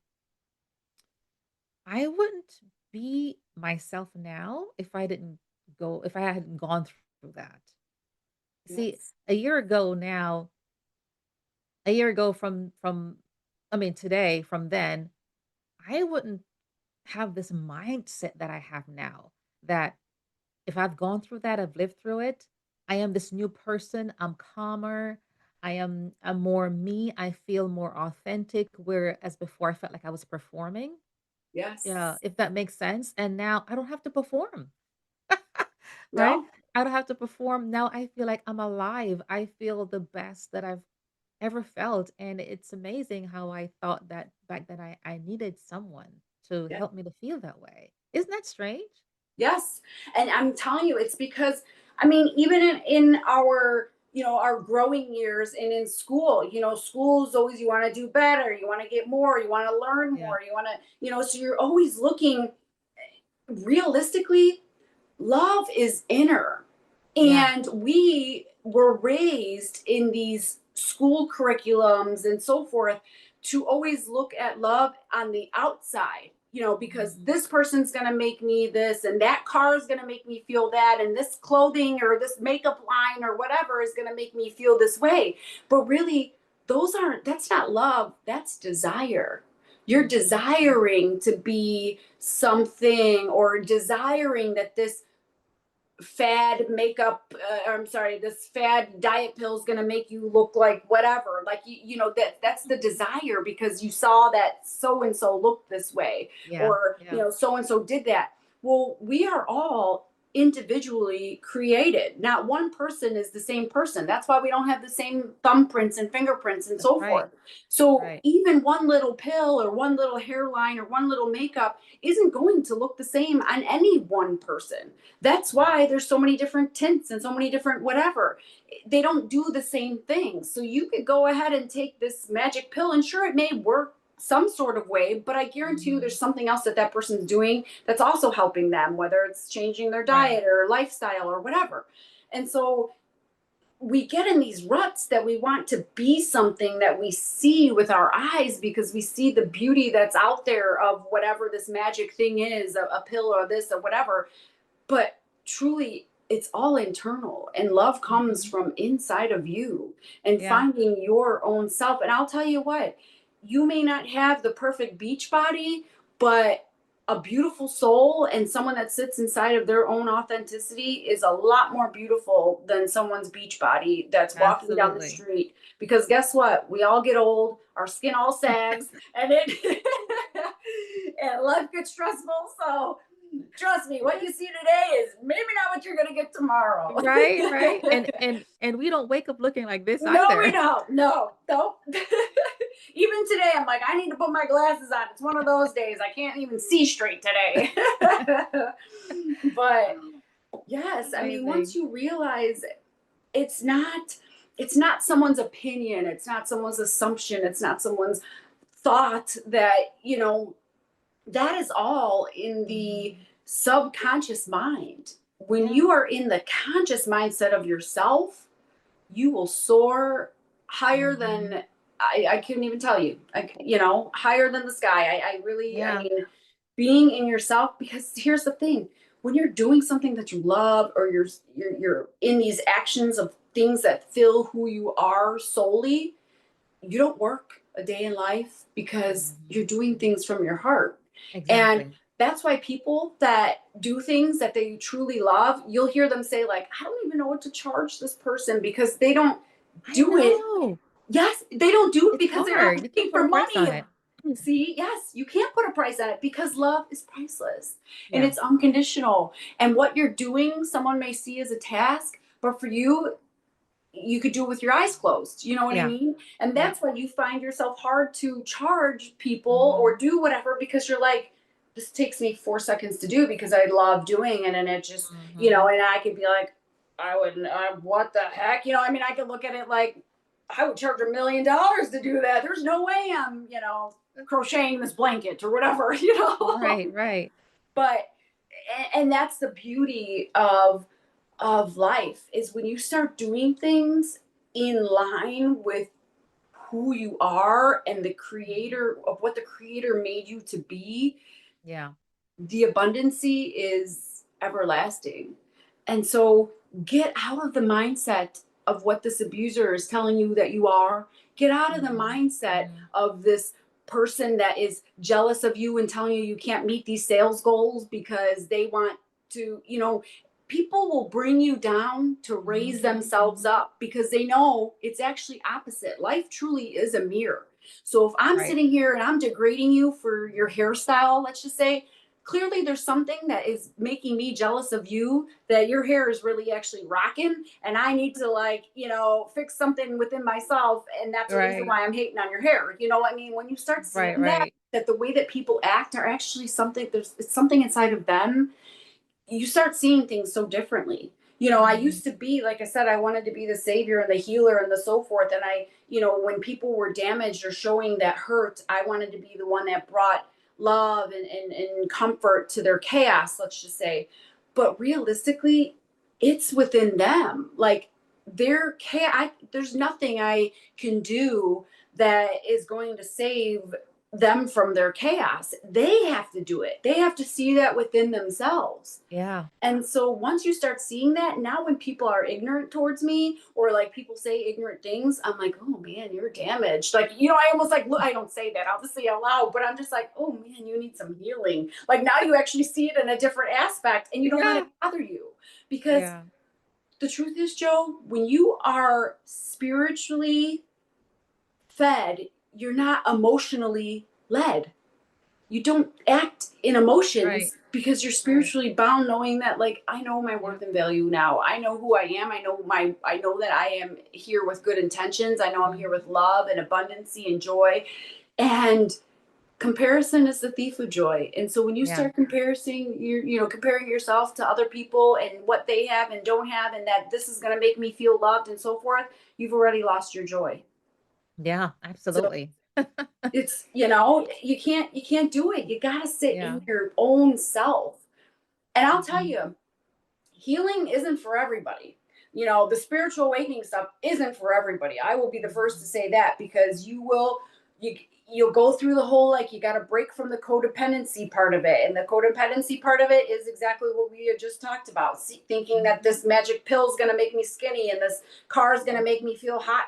S2: I wouldn't be myself now if I hadn't gone through that. See,
S1: Yes.
S2: a year ago now, a year ago from I mean, today from then, I wouldn't have this mindset that I have now, that if I've gone through that, I've lived through it, I am this new person, I'm calmer, I'm more me, I feel more authentic, whereas before I felt like I was performing. Yeah,
S1: Yes.
S2: if that makes sense, and now I don't have to perform, right?
S1: No.
S2: I don't have to perform, now I feel like I'm alive, I feel the best that I've ever felt, and it's amazing how I thought that back then I needed someone to
S1: Yeah.
S2: help me to feel that way. Isn't that strange?
S1: Yes. And I'm telling you, it's because, I mean, even in our, our growing years and in school, school's always, you want to do better, you want to get more, you want to learn
S2: Yeah,
S1: more, you want to, so you're always looking realistically. Love is inner.
S2: yeah,
S1: And we were raised in these school curriculums and so forth to always look at love on the outside, because
S2: mhm,
S1: this person's going to make me this, and that car is going to make me feel that, and this clothing or this makeup line or whatever is going to make me feel this way. But really, that's not love, that's desire. You're
S2: mhm,
S1: desiring to be something, or desiring that this fad makeup I'm sorry, this fad diet pill is going to make you look like whatever, like that's the desire, because you saw that so and so looked this way,
S2: yeah,
S1: or
S2: yeah,
S1: so and so did that. Well, we are all individually created. Not one person is the same person. That's why we don't have the same thumbprints and fingerprints and
S2: that's
S1: so
S2: right,
S1: forth.
S2: that's
S1: So
S2: right,
S1: even one little pill or one little hairline or one little makeup isn't going to look the same on any one person. That's
S2: yeah,
S1: why there's so many different tints and so many different whatever. They don't do the same thing. So you could go ahead and take this magic pill, and sure, it may work some sort of way, but I guarantee you
S2: mhm,
S1: there's something else that that person's doing that's also helping them, whether it's changing their
S2: right,
S1: diet or lifestyle or whatever. And so we get in these ruts that we want to be something that we see with our eyes, because we see the beauty that's out there of whatever this magic thing is, a pill or this or whatever. But truly, it's all internal, and love comes
S2: mhm,
S1: from inside of you, and
S2: yeah,
S1: finding your own self. And I'll tell you what, you may not have the perfect beach body, but a beautiful soul and someone that sits inside of their own authenticity is a lot more beautiful than someone's beach body that's walking down the
S2: absolutely.
S1: street. Because guess what, we all get old, our skin all sags, and it and life gets stressful. So trust me, what you see today is maybe not what you're going to get tomorrow.
S2: Right, right, and we don't wake up looking like this
S1: No, we
S2: either.
S1: don't. No, nope. Even today, I'm like, I need to put my glasses on. It's one of those days. I can't even see straight today. But yes, I mean, once
S2: Amazing.
S1: you realize it's not it's not someone's opinion, it's not someone's assumption, it's not someone's thought, that that is all in the
S2: Mhm.
S1: subconscious mind. When
S2: Yeah,
S1: you are in the conscious mindset of yourself, you will soar higher
S2: mhm,
S1: than I couldn't even tell you. Higher than the sky. I really, I
S2: yeah,
S1: mean, being in yourself, because here's the thing. When you're doing something that you love, or you're in these actions of things that fill who you are solely, you don't work a day in life, because you're
S2: mhm,
S1: doing things from your heart. And
S2: exactly.
S1: that's why people that do things that they truly love, you'll hear them say, like, I don't even know what to charge this person, because they don't
S2: I
S1: do it.
S2: know.
S1: Yes, they don't do it
S2: It's
S1: because they're not
S2: hard. You
S1: looking
S2: can't put a
S1: for
S2: price
S1: money.
S2: on it. Mm.
S1: See, yes, you can't put a price on it, because love is priceless and
S2: Yeah,
S1: it's unconditional. And what you're doing, someone may see as a task, but for you could do it with your eyes closed. You know what I
S2: yeah,
S1: mean? And
S2: yeah.
S1: that's why you find yourself hard to charge people or
S2: Mhm,
S1: do whatever, because you're like, this takes me 4 seconds to do because I love doing it. And it just,
S2: mhm.
S1: and I could be like, I wouldn't, what the heck? I mean, I could look at it like, I would charge $1 million to do that. There's no way I'm, crocheting this blanket or whatever,
S2: Right, right.
S1: but, and that's the beauty of life, is when you start doing things in line with who you are and the
S2: Mhm.
S1: creator of what the creator made you to be,
S2: Yeah.
S1: the abundancy is everlasting. And so get out of the mindset of what this abuser is telling you that you are. Get out of the
S2: Mhm.
S1: mindset
S2: Mhm.
S1: of this person that is jealous of you and telling you you can't meet these sales goals because they want to, people will bring you down to raise
S2: Mhm.
S1: themselves
S2: Mhm.
S1: up because they know it's actually opposite. Life truly is a mirror. So if I'm
S2: Right.
S1: sitting here and I'm degrading you for your hairstyle, let's just say, clearly there's something that is making me jealous of you, that your hair is really actually rocking and I need to, like, fix something within myself, and that's the reason
S2: Right.
S1: why I'm hating on your hair. You know what I mean? When you start seeing
S2: Right.
S1: that,
S2: Right.
S1: the way that people act are actually something, there's it's something inside of them, you start seeing things so differently. I
S2: Mhm.
S1: used to be, like I said, I wanted to be the savior and the healer and the so forth. And when people were damaged or showing that hurt, I wanted to be the one that brought love and comfort to their chaos, let's just say. But realistically, it's within them. Like, their chaos, there's nothing I can do that is going to save them from their chaos. They have to do it. They have to see that within themselves.
S2: Yeah.
S1: And so once you start seeing that, now when people are ignorant towards me, or like people say ignorant things, I'm like, oh man, you're damaged. Like, I almost like, look, I don't say that obviously out loud, but I'm just like, oh man, you need some healing. Like, now you actually see it in a different aspect and you don't let it
S2: Yeah.
S1: bother you. Because
S2: Yeah.
S1: the truth is, Joe, when you are spiritually fed, you're not emotionally led. You don't act in
S2: Right.
S1: emotions because you're
S2: Right.
S1: spiritually bound, knowing that, like, I know my
S2: Yep.
S1: worth and value now. I know who I am. I know that I am here with good intentions. I know I'm here
S2: Mhm.
S1: with love and abundancy and joy. And comparison is the thief of joy. And so when you
S2: Yeah.
S1: start comparing yourself to other people and what they have and don't have, and that this is going to make me feel loved and so forth, you've already lost your joy.
S2: Yeah.
S1: So
S2: Absolutely.
S1: it's, you can't do it. You got to sit
S2: Yeah.
S1: in your own self. And I'll tell
S2: Mhm.
S1: you, healing isn't for everybody. The spiritual awakening stuff isn't for everybody. I will be the first to
S2: Mhm.
S1: say that, because you you'll go through the whole, like, you got to break from the codependency part of it. And the codependency part of it is exactly what we had just talked about. Thinking that
S2: Mhm.
S1: this magic pill is going to make me skinny, and this car is going to
S2: Mhm.
S1: make me feel hot,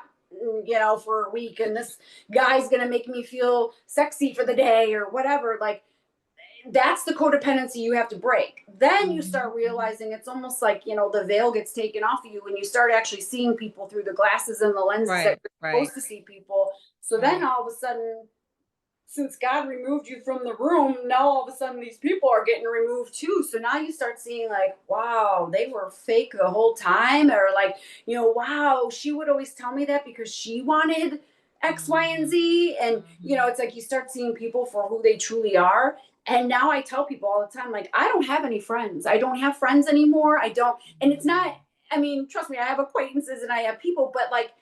S1: for a week, and this guy's going to make me feel sexy for the day or whatever. Like, that's the codependency you have to break. Then you
S2: Mhm.
S1: start
S2: Mhm.
S1: realizing it's almost like, the veil gets taken off of you and you start actually seeing people through the glasses and the lenses that
S2: Right.
S1: you're
S2: Right.
S1: supposed to see people. So then
S2: Right.
S1: all of a sudden, since God removed you from the room, now all of a sudden these people are getting removed too. So now you start seeing, like, wow, they were fake the whole time. Or like, wow, she would always tell me that because she wanted X, Y, and
S2: Mhm.
S1: Z. And,
S2: Mhm.
S1: it's like you start seeing people for who they truly are. And now I tell people all the time, like, I don't have any friends. I don't have friends anymore. I don't. And it's not,
S2: Mhm.
S1: I mean, trust me, I have acquaintances and I have people, but like,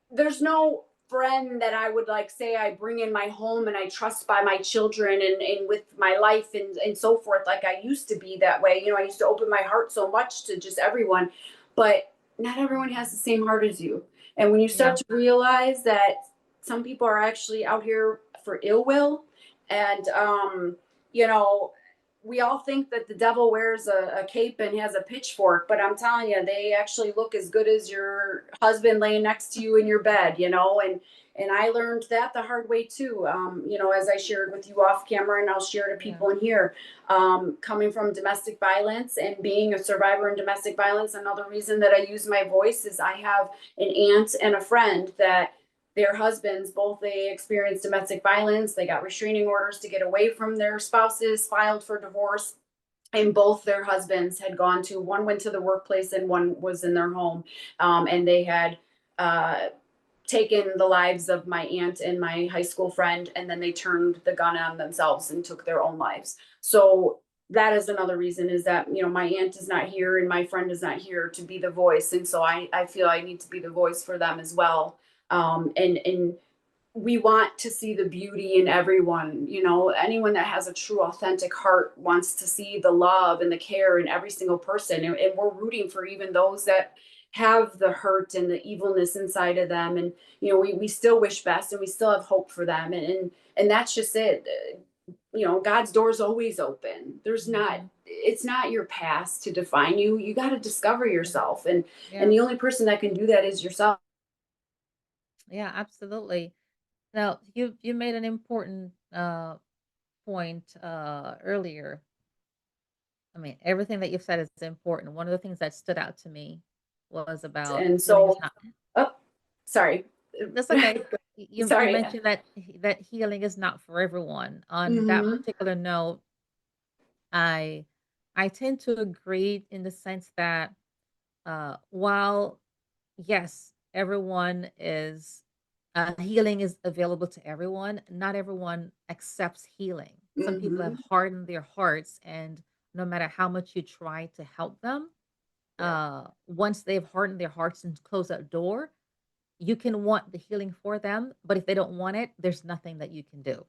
S1: there's no friend that I would, like, say I bring in my home and I trust by my children and with my life and so forth, like I used to be that way. I used to open my heart so much to just everyone, but not everyone has the
S2: Mhm.
S1: same heart as you. And when you start
S2: Yeah.
S1: to realize that some people are actually out here for ill will, and you know, we all think that the devil wears a cape and has a pitchfork, but I'm telling you, they actually look as good as your husband laying next to you in your bed, and I learned that the hard way too. As I shared with you off camera, and I'll share to
S2: Yeah.
S1: people in here, coming from domestic violence and being a survivor in domestic violence. Another reason that I use my voice is I have an aunt and a friend that their husbands, both, they experienced domestic violence. They got restraining orders to get away from their spouses, filed for divorce, and both their husbands had gone to, one went to the workplace and one was in their home. And they had uh, taken the lives of my aunt and my high school friend, and then they turned the gun on themselves and took their own lives. So that is another reason, is that, my aunt is not here and my friend is not here to be the voice. And so I feel I need to be the voice for them as well. And we want to see the beauty in everyone. Anyone that has a true authentic heart wants to see the love and the care in every single person, and we're rooting for even those that have the hurt and the evilness inside of them. And we still wish best and we still have hope for them. And that's just it. God's door's always open.
S2: Hmm.
S1: It's not your past to define you. You got to discover
S2: Yeah.
S1: yourself. And
S2: Yeah.
S1: the only person that can do that is yourself.
S2: Yeah, absolutely. Now, you made an important point earlier. I mean, everything that you've said is important. One of the things that stood out to me was about
S1: And
S2: healing is
S1: so,
S2: not.
S1: oh, sorry.
S2: That's okay. You
S1: Sorry.
S2: mentioned that that healing is not for everyone. On that
S1: Hmm.
S2: particular note, I I tend to agree in the sense that while yes, everyone is healing is available to everyone, not everyone accepts healing. Some people have
S1: Hmm.
S2: hardened their hearts, and no matter how much you try to help them,
S1: Yep.
S2: once they've hardened their hearts and closed that door, you can want the healing for them, but if they don't want it, there's nothing that you can do.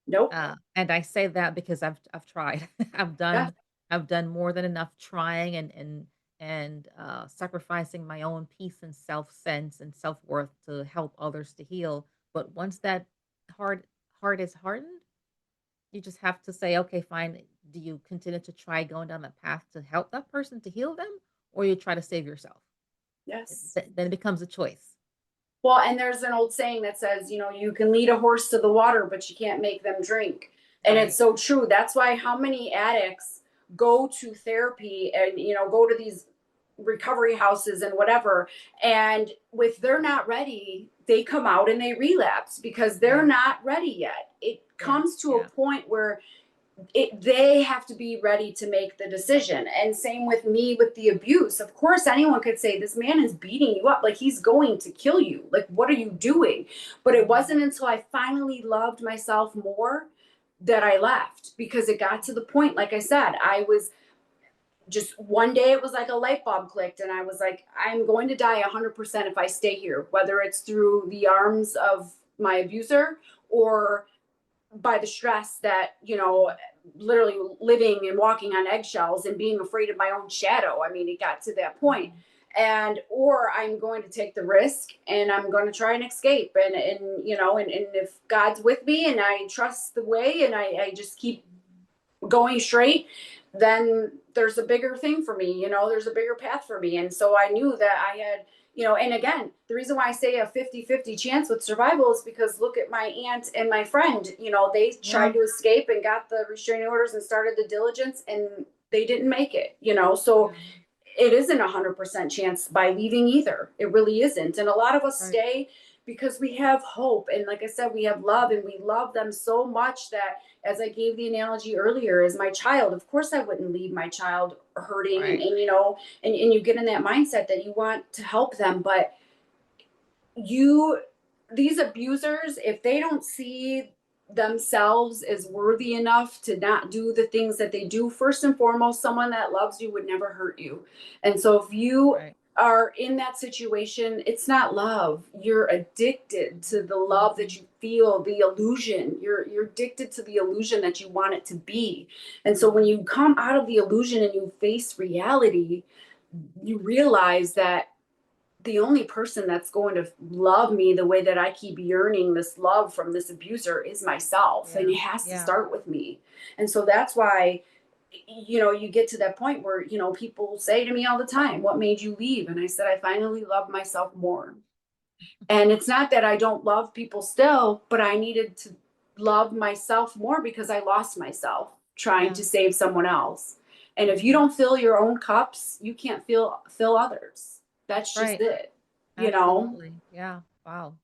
S1: Nope.
S2: And I say that because I've tried. I've
S1: Yeah.
S2: done I've done more than enough trying and sacrificing my own peace and self sense and self worth to help others to heal. But once that heart heart is hardened, you just have to say, okay, fine. Do you continue to try going down that path to help that person to heal them, or you try to save yourself?
S1: Yes.
S2: Then it becomes a choice.
S1: Well, and there's an old saying that says, you can lead a horse to the water, but you can't make them drink. And it's
S2: Right.
S1: so true. That's why how many addicts go to therapy and, go to these recovery houses and whatever. And if they're not ready, they come out and they relapse because they're
S2: Yeah.
S1: not ready yet. It
S2: Yeah.
S1: comes to a
S2: Yeah.
S1: point where they have to be ready to make the decision. And same with me with the abuse. Of course anyone could say this man is beating you up, like he's going to kill you, like what are you doing? But it
S2: Mhm.
S1: wasn't until I finally loved myself more that I left, because it got to the point, like I said, I was just one day it was like a light bulb clicked and I was like, I'm going to die 100% if I stay here, whether it's through the arms of my abuser or by the stress that, literally living and walking on eggshells and being afraid of my own shadow. I mean, it got to that point.
S2: Mhm.
S1: And or I'm going to take the risk and I'm going to try and escape, and if God's with me and I trust the way and I just keep going straight, then there's a bigger thing for me, there's a bigger path for me. And so I knew that I had, and again, the reason why I say a 50-50 chance with survival is because look at my aunt and my friend, they tried
S2: Yeah.
S1: to escape and got the restraining orders and started the diligence and they didn't make it, so
S2: Yeah.
S1: it isn't 100% chance by leaving either. It really isn't. And a lot of us
S2: Right.
S1: stay because we have hope. And like I said, we have love and we love them so much that, as I gave the analogy earlier, as my child, of course I wouldn't leave my child hurting
S2: Right.
S1: and you get in that mindset that you want to help them. But you these abusers, if they don't see themselves as worthy enough to not do the things that they do, first and foremost, someone that loves you would never hurt you. And so if you
S2: Right.
S1: are in that situation, it's not love. You're addicted to the love that
S2: Mhm.
S1: you feel, the illusion. You're addicted to the illusion that you want it to be. And so when
S2: Mhm.
S1: you come out of the illusion and you face reality, you realize that the only person that's going to love me the way that I keep yearning this love from this abuser is myself. And
S2: Yeah.
S1: it has to
S2: Yeah.
S1: start with me. And so that's why, you get to that point where, people say to me all the time, what made you leave? And I said, I finally love myself more. And it's not that I don't love people still, but I needed to love myself more because I lost myself trying
S2: Yeah.
S1: to save someone else. And if you
S2: Mhm.
S1: don't fill your own cups, you can't fill others. That's just
S2: Right.
S1: it, you know?
S2: Absolutely. Yeah. Wow.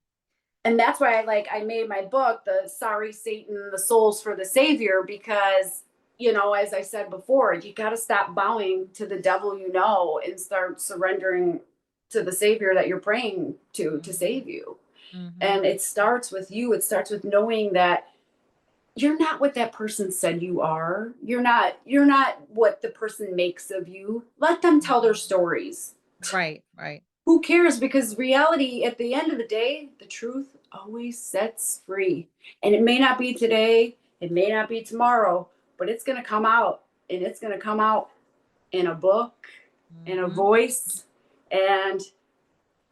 S1: And that's why I made my book, the Sorry Satan, the Souls for the Savior, because, as I said before, you got to stop bowing to the devil, and start surrendering to the Savior that you're praying to
S2: Mhm.
S1: save you.
S2: Mhm.
S1: And it starts with you. It starts with knowing that you're not what that person said you are. You're not what the person makes of you. Let them tell their
S2: Mhm.
S1: stories.
S2: Right. Right.
S1: Who cares? Because reality, at the end of the day, the truth always sets free. And it may not be today, it may not be tomorrow, but it's going to come out. And it's going to come out in a book, in a
S2: Mhm.
S1: voice. And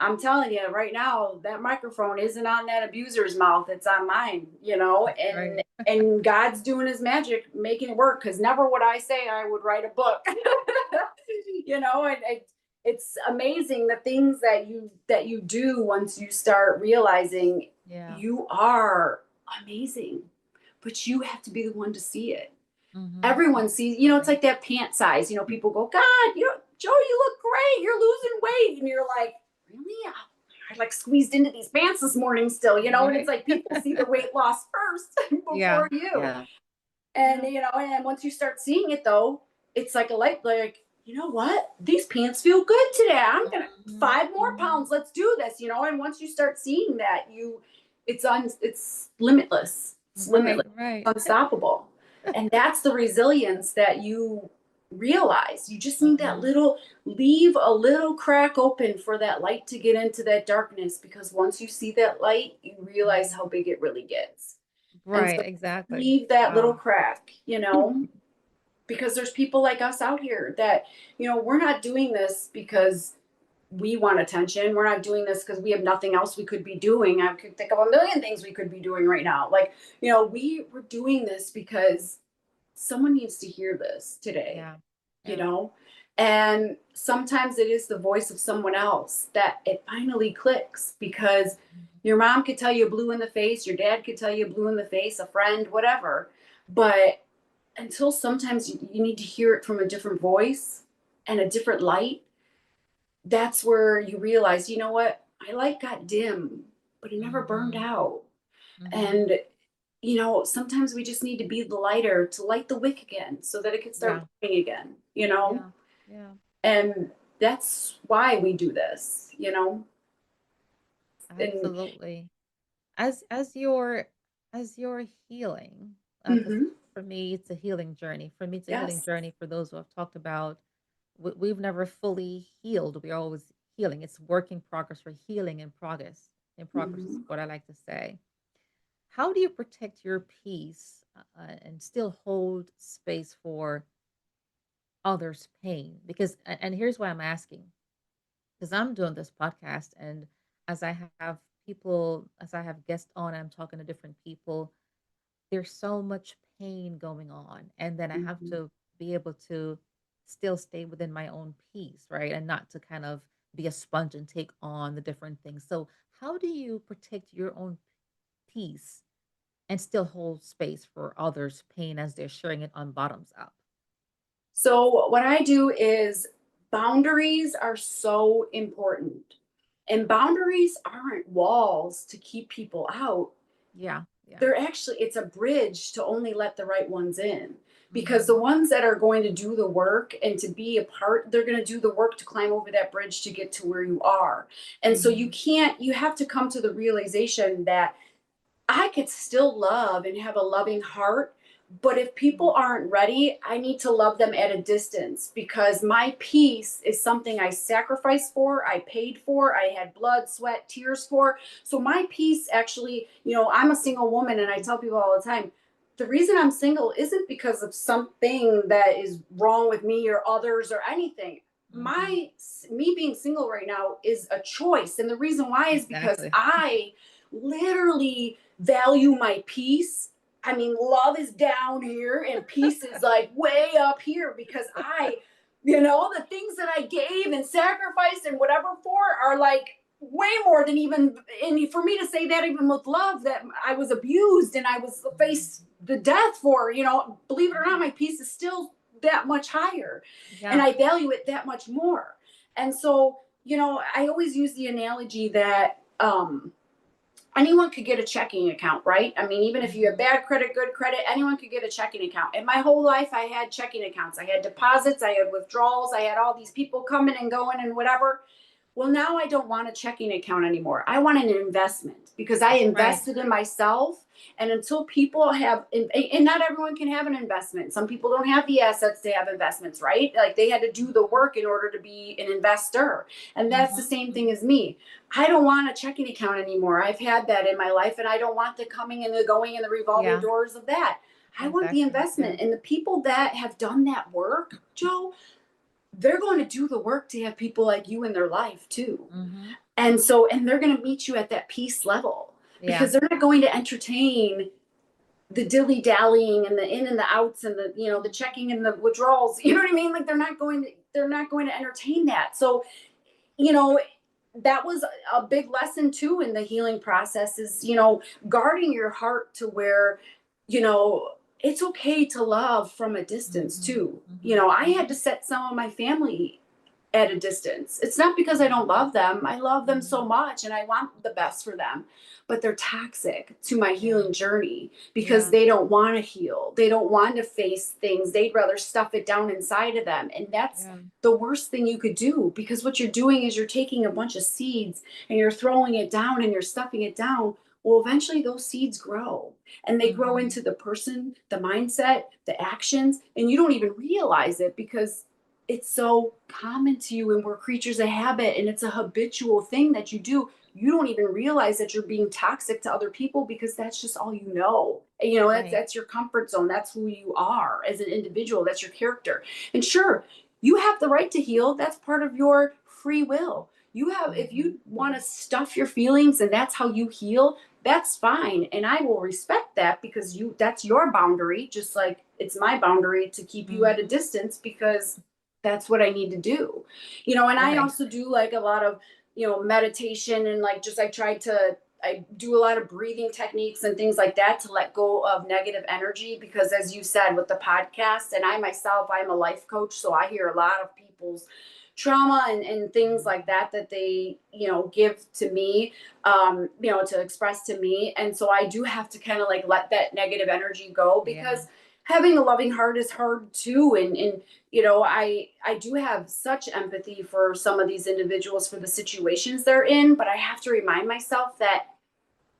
S1: I'm telling you right now, that microphone isn't on that abuser's mouth, it's on mine,
S2: Right.
S1: and God's doing his magic, making it work. Cause never would I say I would write a book, and it's amazing the things that you do once you start realizing
S2: Yeah.
S1: you are amazing, but you have to be the one to see it.
S2: Mm-hmm.
S1: Everyone sees, it's
S2: Absolutely.
S1: like that pant size. People go, God, Joe, you look great. You're losing weight. And you're like, really? I like squeezed into these pants this morning still, and it's
S2: Right.
S1: like people see the weight loss first
S2: Yeah.
S1: before you.
S2: Yeah.
S1: And,
S2: Yeah.
S1: and once you start seeing it though, it's like a light, like, you know what? These pants feel good today. I'm going to
S2: Mm-hmm.
S1: 5 more pounds. Let's do this, and once you start seeing that, it's limitless. It's
S2: Right.
S1: limitless,
S2: Right.
S1: unstoppable. And that's the resilience that you realize. You just need that
S2: Mm-hmm.
S1: little, leave a little crack open for that light to get into that darkness, because once you see that light, you realize how big it really gets. And
S2: Right.
S1: so
S2: Exactly.
S1: leave that little
S2: Wow.
S1: crack, because there's people like us out here that, we're not doing this because we want attention. We're not doing this because we have nothing else we could be doing. I could think of a million things we could be doing right now. Like, we're doing this because someone needs to hear this today,
S2: Yeah.
S1: you
S2: Yeah.
S1: know? And sometimes it is the voice of someone else that it finally clicks, because
S2: Mhm.
S1: your mom could tell you blue in the face, your dad could tell you blue in the face, a friend, whatever. But until sometimes you need to hear it from a different voice and a different light, that's where you realize, you know what? My light got dim, but it never burned
S2: Mhm.
S1: out.
S2: Mhm.
S1: And sometimes we just need to be the lighter to light the wick again so that it can start
S2: Yeah.
S1: burning again.
S2: Yeah. Yeah.
S1: And that's why we do this. And
S2: Absolutely. As you're healing, because
S1: hmm
S2: for me it's a healing journey. For me, it's a healing
S1: yes.
S2: journey. For those who have talked about, we've never fully healed. We're always healing. It's work in progress. We're healing in progress. In progress is
S1: hmm
S2: what I like to say. How do you protect your peace and still hold space for others' pain? Because, and here's why I'm asking, because I'm doing this podcast, and as I have as I have guests on, I'm talking to different people, there's so much pain going on. And then I have
S1: hmm
S2: to be able to still stay within my own peace, right? And not to kind of be a sponge and take on the different things. So, how do you protect your own peace and still hold space for others' pain as they're sharing it on bottoms up?
S1: So, what I do is, boundaries are so important. And boundaries aren't walls to keep people out.
S2: Yeah, yeah.
S1: It's a bridge to only let the right ones in, because the
S2: Mm-hmm.
S1: ones that are going to do the work and to be a part, they're going to do the work to climb over that bridge to get to where you are. And so
S2: Mm-hmm.
S1: you have to come to the realization that I could still love and have a loving heart, but if people aren't ready, I need to love them at a distance, because my peace is something I sacrificed for, I paid for, I had blood, sweat, tears for. So my peace actually, I'm a single woman, and I tell people all the time, the reason I'm single isn't because of something that is wrong with me or others or anything.
S2: Mm-hmm.
S1: My Me being single right now is a choice, and the reason why is because
S2: Exactly.
S1: I literally value my peace. I mean, love is down here and peace is like way up here, because the things that I gave and sacrificed and whatever for are like way more than even, and for me to say that even with love, that I was abused and I was faced the death for, believe it or not,
S2: Mhm.
S1: my peace is still that much higher, and
S2: Yeah.
S1: I value it that much more. And so, I always use the analogy that, anyone could get a checking account, right? I mean, even if you have
S2: Mhm.
S1: bad credit, good credit, anyone could get a checking account. And my whole life, I had checking accounts. I had deposits, I had withdrawals, I had all these people coming and going and whatever. Well, now I don't want a checking account anymore. I want an investment, because I
S2: Right.
S1: invested in myself. And until people have, and not everyone can have an investment. Some people don't have the assets to have investments, right? Like they had to do the
S2: Mhm.
S1: work in order to be an investor. And that's the
S2: Mhm.
S1: same thing
S2: Mhm.
S1: as me. I don't want a checking account anymore. I've had that in my life, and I don't want the coming and the going and the revolving
S2: Yeah,
S1: doors of that. I want the
S2: exactly. Yeah.
S1: investment. And the people that have done that work, Joe, they're going to do the work to have people like you in their life too.
S2: Mhm.
S1: And so, and they're going to meet you at that peace level,
S2: Yeah.
S1: because they're not going to entertain the dilly dallying and the in and the outs and the, the checking and the withdrawals. You know what I mean? Like they're not going to entertain that. So, you know, that was a big lesson too in the healing process is, guarding your heart to where, it's okay to love from a distance
S2: Mhm.
S1: too.
S2: Mhm.
S1: I had to
S2: Mhm.
S1: set some of my family at a distance. It's not because I don't love them. I love them so
S2: Mhm.
S1: much and I want the best for them. But they're toxic to my
S2: Yeah.
S1: healing journey because
S2: Yeah.
S1: they don't want to heal. They don't want to face things. They'd rather stuff it down inside of them. And that's
S2: Yeah.
S1: the worst thing you could do because what you're doing is you're taking a bunch of seeds and you're throwing it down and you're stuffing it down. Well, eventually those seeds grow and they grow
S2: Mhm.
S1: into the person, the mindset, the actions, and you don't even realize it because it's so common to you and we're creatures of habit and it's a habitual thing that you do. You don't even realize that you're being toxic to other people because that's just all you know. And,
S2: Right.
S1: that's your comfort zone. That's who you are as an individual. That's your character. And sure, you have the right to heal. That's part of your free will. You have, if
S2: Mhm.
S1: you want to
S2: Mhm.
S1: stuff your feelings and that's how you heal, that's fine. And I will respect that because that's your boundary, just like it's my boundary to keep you at a
S2: Mhm.
S1: distance because that's what I need to do. And I
S2: Right.
S1: also do like a lot of, meditation and like just I do a lot of breathing techniques and things like that to let go of negative energy because as you said with the podcast and I myself I'm a life coach so I hear a lot of people's trauma and things like that that they give to me to express to me and so I do have to kind of like let that negative energy go
S2: Yeah.
S1: because having a loving heart is hard too and I do have such empathy for some of these individuals for the situations they're in, but I have to remind myself that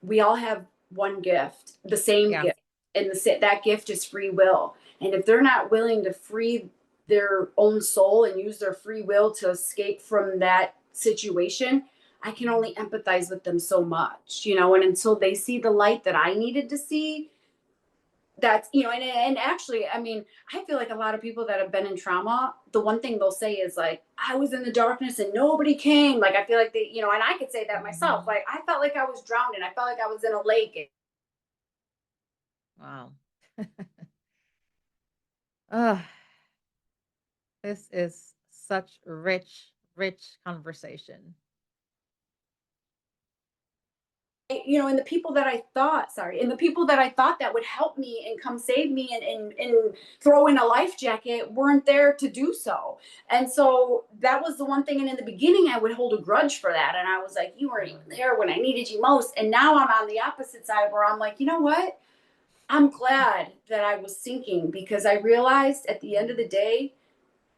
S1: we all have one gift, the same
S2: Yeah.
S1: gift, and that gift is free will. And if they're not willing to free their own soul and use their free will to escape from that situation, I can
S2: Mhm.
S1: only empathize with them so much, and until they see the light that I needed to see, that's and actually I mean I feel like a lot of people that have been in trauma the one thing they'll say is like I was in the darkness and nobody came like I feel like they and I could say that myself
S2: Mhm.
S1: like I felt like I was drowning I felt like I was in a lake.
S2: Wow. Ugh, this is such rich, rich conversation.
S1: And the people that I thought sorry and the people that I thought that would help me and come save me and throw in a life jacket weren't there to do so and so that was the one thing and in the beginning I would hold a grudge for that and I was like you weren't even there when I needed you most and now I'm on the opposite side where I'm like you know what I'm glad that I was sinking because I realized at the end of
S2: Mhm.
S1: the day,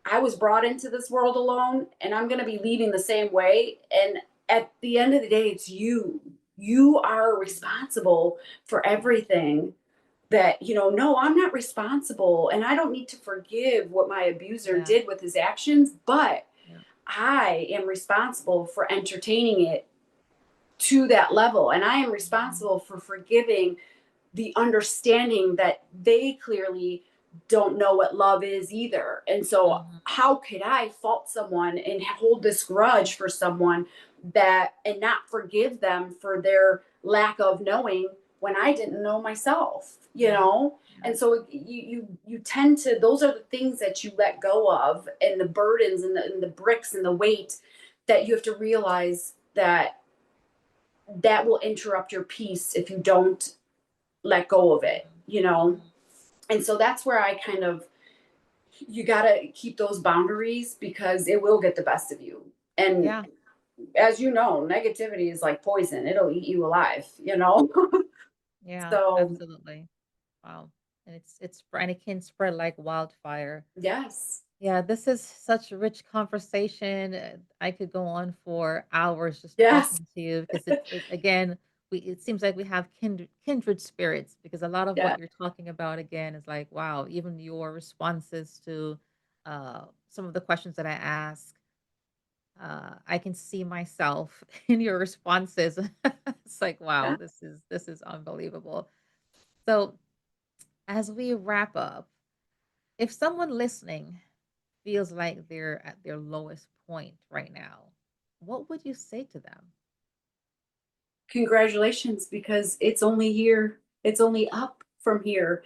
S1: I was brought into this world alone and I'm going to be leaving the same way. And at the end of the day, it's you. You are
S2: Mhm.
S1: responsible for everything that, no, I'm not responsible and I don't need to forgive what my abuser
S2: Yeah.
S1: did with his actions, but
S2: Yeah.
S1: I am responsible for entertaining it to that level. And I am
S2: Mhm.
S1: responsible for forgiving the understanding that they clearly don't know what love is either. And so,
S2: Mhm.
S1: how could I fault someone and hold this grudge for someone that and not forgive them for their lack of knowing when I didn't know myself,
S2: Yeah. Yeah.
S1: And so you tend to those are the things that you let go of and the burdens and the bricks and the weight that you have to realize that that will interrupt your peace if you don't let go of it,
S2: Mhm.
S1: you know?
S2: Mhm.
S1: And so that's where I kind of, you got to keep those boundaries because it will get the best of you. And
S2: Yeah.
S1: as you know, negativity is like poison, it'll eat you alive?
S2: Yeah.
S1: So,
S2: Absolutely. Wow. And and it can spread like wildfire.
S1: yes.
S2: Yeah, this is such a rich conversation. I could go on for hours just
S1: Yes.
S2: talking to you because again, it seems like we have kindred spirits because a lot of
S1: Yeah.
S2: what you're talking about again is like, wow, even your responses to some of the questions that I ask, I can see myself in your responses. It's like, wow,
S1: Yeah.
S2: this is unbelievable. So as we wrap up, if someone listening feels like they're at their lowest point right now, what would you say to them?
S1: Congratulations, because it's only here, it's only up. from here,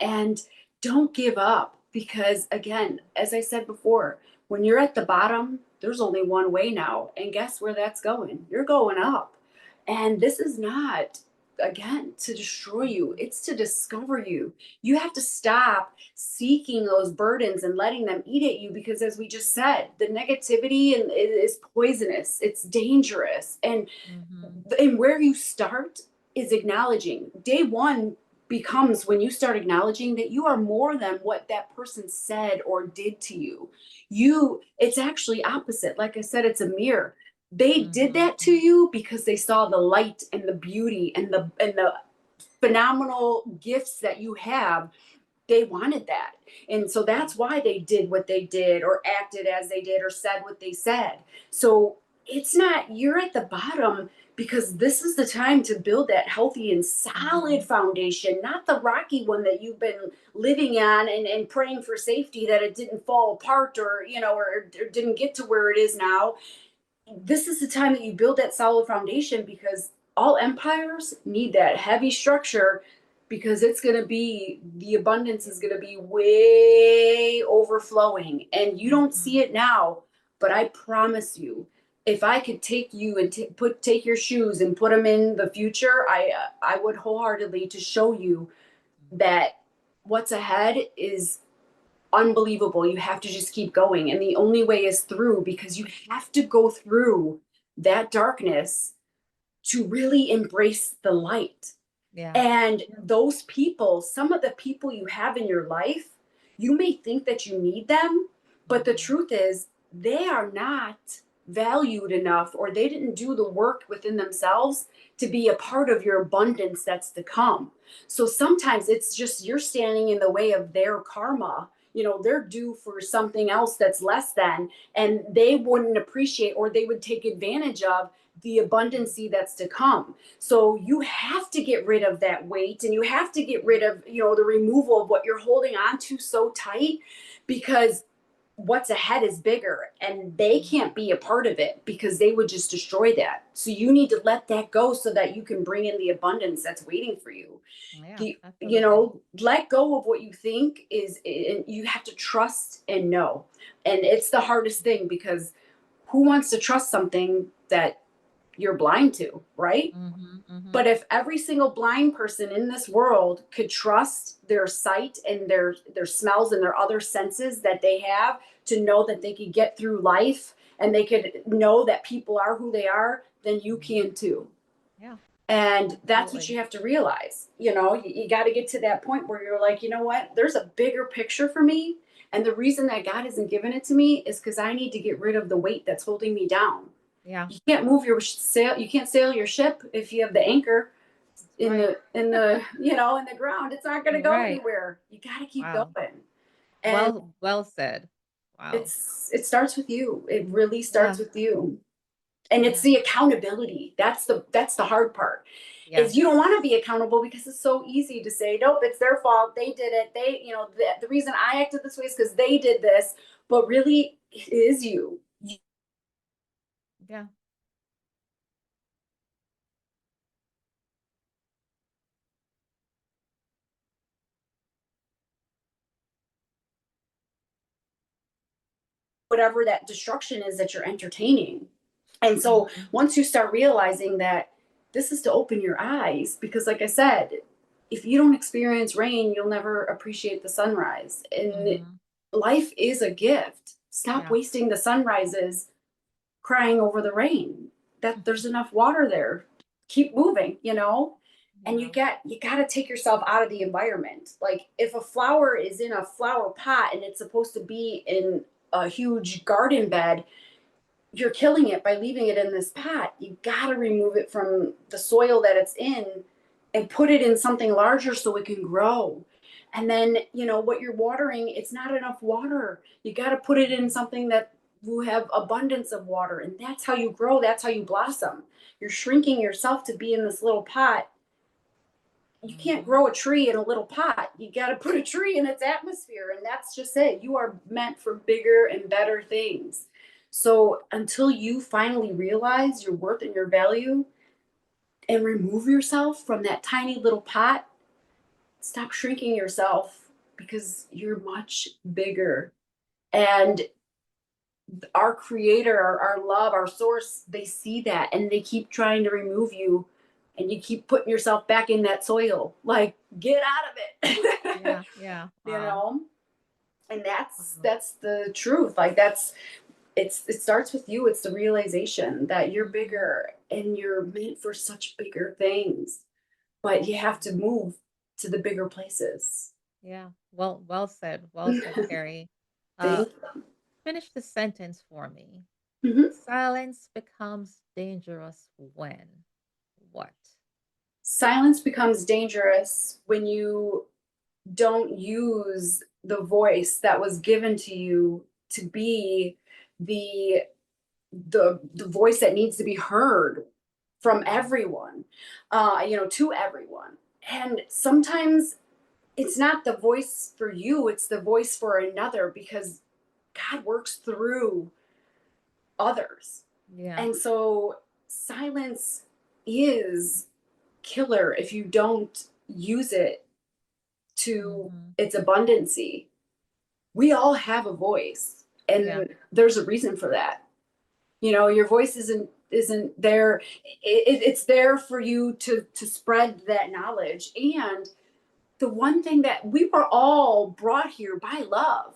S1: and don't give up because, again, as I said before, when you're at the bottom, there's only one way now. And guess where that's going? You're going up. And this is not, again, to destroy you,
S2: Mhm.
S1: it's to discover you. You have to stop seeking those burdens and letting them eat at you because, as we just said, the negativity and it is poisonous, it's dangerous.
S2: Mhm.
S1: And where you start is acknowledging. Day one becomes when you start acknowledging that you are more than what that person said or did to you. It's actually opposite. Like I said, it's a mirror. They did
S2: Mhm.
S1: that to you because they saw the light and the beauty and the phenomenal gifts that you have. They wanted that. And so
S2: Yeah.
S1: that's why they did what they did or acted as they did or said what they said. So it's not, you're at the bottom because this is the time to build that healthy and solid
S2: Mhm.
S1: foundation, not the rocky one that you've been living on and praying for safety that it didn't fall apart or didn't get to where it is now. This is the time that you build that solid foundation because all empires need that heavy structure because it's going to be the abundance is going to be way overflowing and you don't see
S2: Mhm.
S1: it now, but I promise you, if I could take you and take your shoes and put them in the future, I would wholeheartedly to show you that what's ahead is unbelievable. You have to just keep going. And the only way is through because you have to go through that darkness to really embrace the light.
S2: Yeah.
S1: And
S2: Yeah.
S1: those people, some of the people you have in your life, you may think that you need them, but the
S2: Mhm.
S1: truth is they are not valued enough or they didn't do the work within themselves to be a part of your abundance that's to come. So sometimes it's just you're standing in the way of their karma. They're due for something else that's less than, and they wouldn't appreciate or they would take advantage of the abundancy that's to come. So you have to get rid of that weight and you have to get rid of, the removal of what you're holding on to so tight because what's ahead is bigger and they
S2: Mhm.
S1: can't be a part of it because they would just destroy that. So you need to let that go so that you can bring in the abundance that's waiting for you.
S2: Yeah, absolutely.
S1: Let go of what you think is, and you have to trust and know. And it's the hardest thing because who wants to trust something that you're blind to, right?
S2: Mhm.
S1: But
S2: Mhm.
S1: if every single blind person in this world could trust their sight and their smells and their other senses that they have to know that they could get through life and they could know that people are who they are, then you
S2: Mhm.
S1: can too.
S2: Yeah,
S1: And that's what
S2: absolutely.
S1: you have to realize. You got to get to that point where you're like, you know what? There's a bigger picture for me. And the reason that God hasn't given it to me is because I need to get rid of the weight that's holding me down.
S2: Yeah,
S1: You can't move your sail. You can't sail your ship if you have the anchor
S2: that's
S1: in
S2: right.
S1: the ground. It's not going to go
S2: Right.
S1: anywhere. You got to keep
S2: Wow.
S1: going. And
S2: Well said. Wow.
S1: it starts with you. It really starts
S2: Yeah.
S1: with you. And it's
S2: Yeah.
S1: the accountability. That's the hard part. Is you
S2: Yes.
S1: don't want to be accountable because it's so easy to say, nope, it's their fault. They did it. The reason I acted this way is because they did this. But really, it is you.
S2: Yeah.
S1: Whatever that destruction is that you're entertaining. And so
S2: Mhm.
S1: once you start realizing that this is to open your eyes, because like I said, if you don't experience rain, you'll never appreciate the sunrise. And
S2: Mhm.
S1: life is a gift. Stop
S2: Yeah.
S1: wasting the sunrises crying over the rain. That there's enough water there. Keep moving. And you
S2: Yeah.
S1: got you got to take yourself out of the environment. Like if a flower is in a flower pot and it's supposed to be in a huge garden bed, you're killing it by leaving it in this pot. You got to remove it from the soil that it's in and put it in something larger so it can grow. And then, what you're watering, it's not enough water. You got to put it in
S2: Mhm.
S1: something that will have abundance of water. And that's how you grow. That's how you blossom. You're shrinking yourself to be in this little pot. You can't
S2: Mhm.
S1: grow a tree in a little pot. You got to put a tree in its atmosphere. And that's just it. You are meant for bigger and better things. So until you finally realize your worth and your value and remove yourself from that tiny little pot, stop shrinking yourself because you're much bigger. And our creator, our love, our source, they see that and they keep trying to remove you, and you keep putting yourself back in that soil. Like, get out of it.
S2: Yeah, yeah.
S1: you
S2: Wow.
S1: know? And
S2: Wow.
S1: that's the truth. Like, that's it starts with you. It's the realization that you're
S2: Mhm.
S1: bigger and you're meant for such bigger things. But you have to move to the bigger places.
S2: Yeah. Well, well said, Carrie. Uh,
S1: Thank
S2: finish the sentence for me.
S1: you. Mhm.
S2: Silence becomes dangerous when what?
S1: Silence becomes dangerous when you don't use the voice that was given to you to be the the voice that needs to be heard from
S2: Mhm.
S1: everyone, to everyone. And sometimes it's not the voice for you, it's the voice for another, because God works through others.
S2: Yeah.
S1: And so silence is killer if you don't use it to
S2: Mhm.
S1: its abundancy. We all have a voice,
S2: Yeah.
S1: and there's a reason for that. Your voice isn't there. It's there for you to spread that knowledge. And the one thing that we were all brought here by love.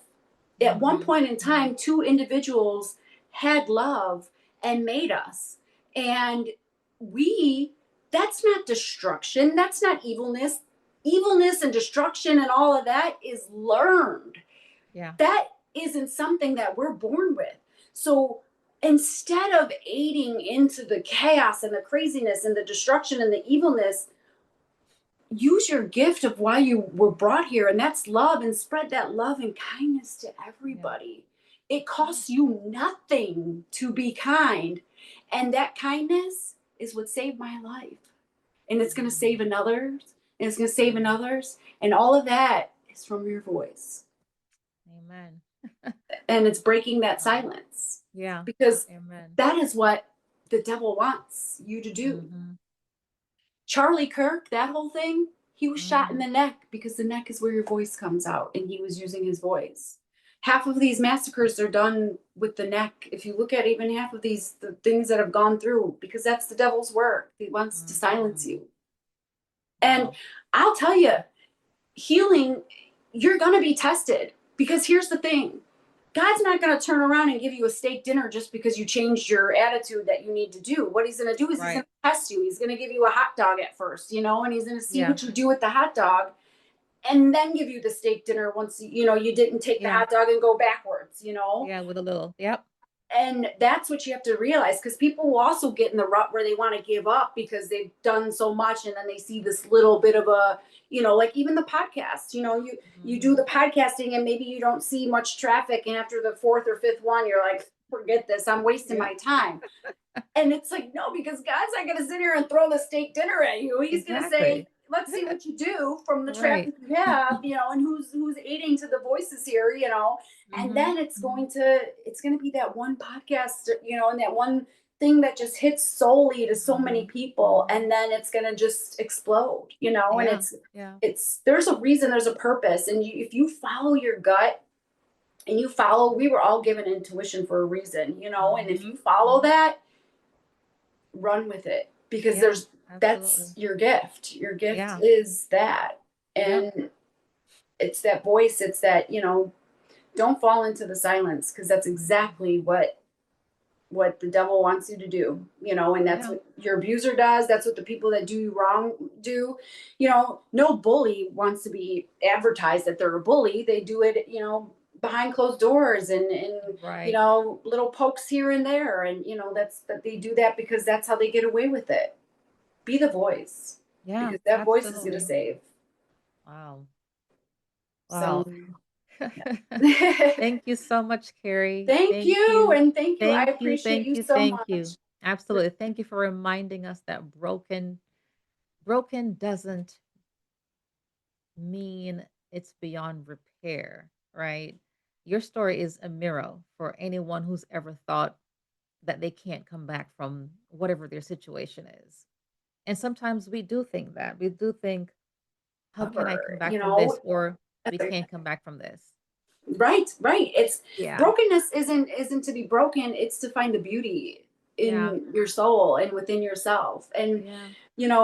S1: At one
S2: Mhm.
S1: point in
S2: Mhm.
S1: time, two individuals had love and made us. And we, that's not destruction. That's not evilness. Evilness and destruction and all of that is learned.
S2: Yeah.
S1: That isn't something that we're born with. So instead of aiding into the chaos and the craziness and the destruction and the evilness, use your gift of why you were brought here, and that's love, and spread that love and kindness to
S2: Yeah.
S1: everybody. It
S2: Yeah.
S1: costs you nothing to be kind, and that kindness is what saved my life, and it's going to save
S2: Mhm.
S1: another's, and it's going to save
S2: Mhm.
S1: another's, and all of that is from your voice.
S2: Amen.
S1: And it's breaking that
S2: Wow.
S1: silence,
S2: Yeah.
S1: because
S2: Amen.
S1: that is what the devil wants you to do.
S2: Mhm.
S1: Charlie Kirk, that whole thing, he was shot in
S2: Mhm.
S1: the neck because the neck is where your voice comes out, and he was using his voice. Half of these massacres are done with the neck. If you look at even half of these the things that have gone through, because that's the devil's work. He wants to silence
S2: Mhm.
S1: you. And
S2: Wow.
S1: I'll tell you, healing, you're going to be tested, because here's the thing. God's not going to turn around and give you a steak dinner just because you changed your attitude that you need to do. What he's going to do is he's going
S2: Right.
S1: to test you. He's going to give you a hot dog at first, and he's going to see
S2: Yeah.
S1: what you do with the hot dog, and then give you the steak dinner once you didn't take the
S2: Yeah.
S1: hot dog and go backwards.
S2: Yeah, with a little. Yep.
S1: And that's what you have to realize, because people will also get in the rut where they want to give up because they've done so much, and then they see this little bit of a, like even the podcast. You do the
S2: Mhm.
S1: podcasting, and maybe you don't see much traffic, and after the fourth or fifth one you're like, forget this, I'm wasting
S2: Yeah.
S1: my time. And it's like, no, because God's not going to sit here and throw the steak dinner at you. He's going to say,
S2: Exactly.
S1: let's see what you do from the
S2: Right.
S1: traffic you have, and who's aiding to the voices here. And
S2: Mhm.
S1: then it's
S2: Mhm.
S1: going to be that one podcast, and that one thing that just hits solely to so many
S2: Mhm.
S1: people, and
S2: Mhm.
S1: then it's going to just explode. And
S2: Yeah.
S1: it's
S2: Yeah.
S1: it's there's a reason, there's a purpose, and if you follow your gut, and we were all given intuition for a reason. And if you
S2: Mhm.
S1: follow
S2: Mhm.
S1: that, run with it, because
S2: Yeah.
S1: that's
S2: Absolutely.
S1: your gift. Your gift
S2: Yeah.
S1: is that.
S2: Yep.
S1: And it's that voice, it's that. Don't fall into the silence, because that's exactly what the devil wants you to do. And that's
S2: Yeah.
S1: what your abuser does, that's what the people that do you wrong do. No bully wants to be advertised that they're a bully. They do it behind closed doors, and
S2: Right.
S1: little pokes here and there, and that's that they do that because that's how they get away with it. Be the voice,
S2: Yeah.
S1: because that voice is going to
S2: Absolutely.
S1: save.
S2: Wow.
S1: So
S2: Wow. Thank you so much, Carrie.
S1: thank
S2: Thank
S1: you,
S2: you.
S1: and thank you. I
S2: Thank you.
S1: appreciate
S2: Thank
S1: you
S2: you.
S1: so
S2: Thank
S1: much.
S2: you. Absolutely. Thank you for reminding us that broken doesn't mean it's beyond repair, right? Your story is a mirror for anyone who's ever thought that they can't come back from whatever their situation is. And sometimes we do think that. We do think How can I come
S1: you
S2: back from
S1: know.
S2: this? Or we can't come back from this.
S1: Right, right. It's
S2: Yeah.
S1: brokenness isn't to be broken, it's to find the beauty
S2: Yeah.
S1: in your soul and within yourself. And
S2: Yeah.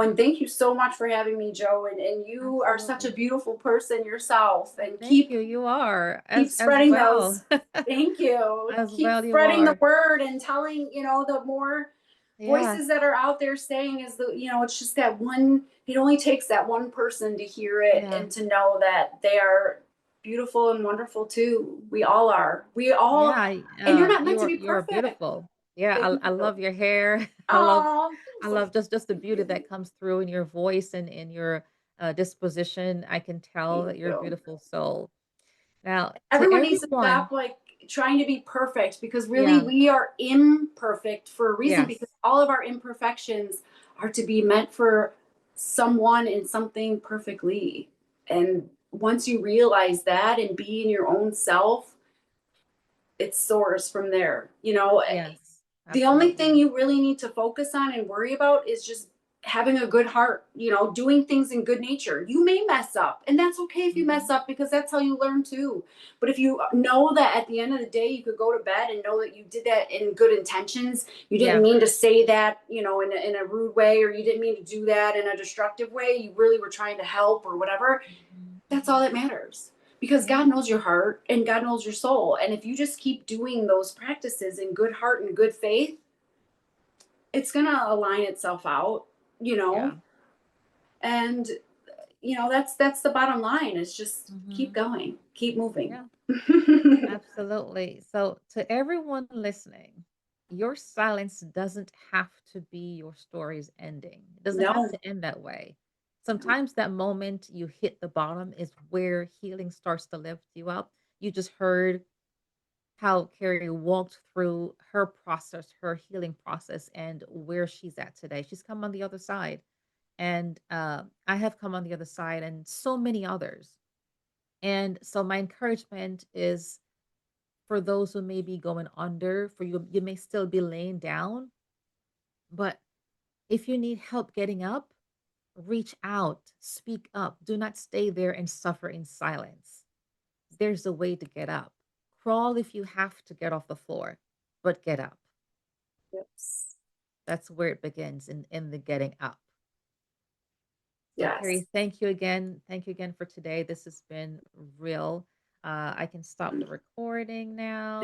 S1: and thank you so much for having me, Joe. And you are such a
S2: Absolutely.
S1: beautiful person yourself. And
S2: Thank you. You are
S1: keep
S2: as
S1: spreading
S2: well.
S1: those. Thank you.
S2: As
S1: Keep
S2: well you
S1: spreading the
S2: are.
S1: word and telling, the more
S2: Yes.
S1: voices that are out there saying is it's just that one, it only takes that one person to hear it
S2: Yeah.
S1: and to know that they are beautiful and wonderful too. We all are. We all,
S2: Yeah,
S1: and you're not meant to
S2: you're
S1: be
S2: you're
S1: perfect.
S2: beautiful. Yeah,
S1: Thank
S2: I
S1: you.
S2: love your hair.
S1: Oh,
S2: I
S1: so
S2: love just the
S1: thank
S2: beauty
S1: you.
S2: that comes through in your voice and in your disposition. I can tell
S1: Thank
S2: that you're a
S1: you.
S2: beautiful soul. Now, to
S1: Everyone needs to
S2: everyone,
S1: stop trying to be perfect, because really
S2: yeah,
S1: we are imperfect for a reason, because
S2: yes,
S1: all of our imperfections are to be meant for someone and something perfectly. And once you realize that and be in your own self, it soars from there.
S2: yes,
S1: The only thing
S2: absolutely.
S1: you really need to focus on and worry about is just having a good heart, doing things in good nature. You may mess up, and that's okay if you mess
S2: Mhm.
S1: up, because that's how you learn too. But if you know that at the end of the day, you could go to bed and know that you did that in good intentions, you didn't
S2: Yeah.
S1: mean to say that, in a rude way, or you didn't mean to do that in a destructive way, you really were trying to help or whatever,
S2: Mhm,
S1: that's all
S2: mhm.
S1: that matters. Because
S2: Yeah,
S1: God knows your heart and God knows your soul. And if you just keep doing those practices in good heart and good faith, it's going to align itself out, you know.
S2: yeah,
S1: And that's the bottom line, is just keep
S2: mhm,
S1: going, keep moving.
S2: yeah. Absolutely. So, to everyone listening, your silence doesn't have to be your story's ending. It doesn't have
S1: No.
S2: to end that way. Sometimes that moment you hit the bottom is where healing starts to lift you up. You just heard how Carrie walked through her process, her healing process, and where she's at today. She's come on the other side. And I have come on the other side, and so many others. And so, my encouragement is for those who may be going under, for you, you may still be laying down, but if you need help getting up, reach out, speak up. Do not stay there and suffer in silence. There's a way to get up. Crawl if you have to get off the floor, but get up.
S1: Yes.
S2: That's where it begins in the getting up. So,
S1: Yes.
S2: Carrie, thank you again. Thank you again for today. This has been real. I can stop the recording now.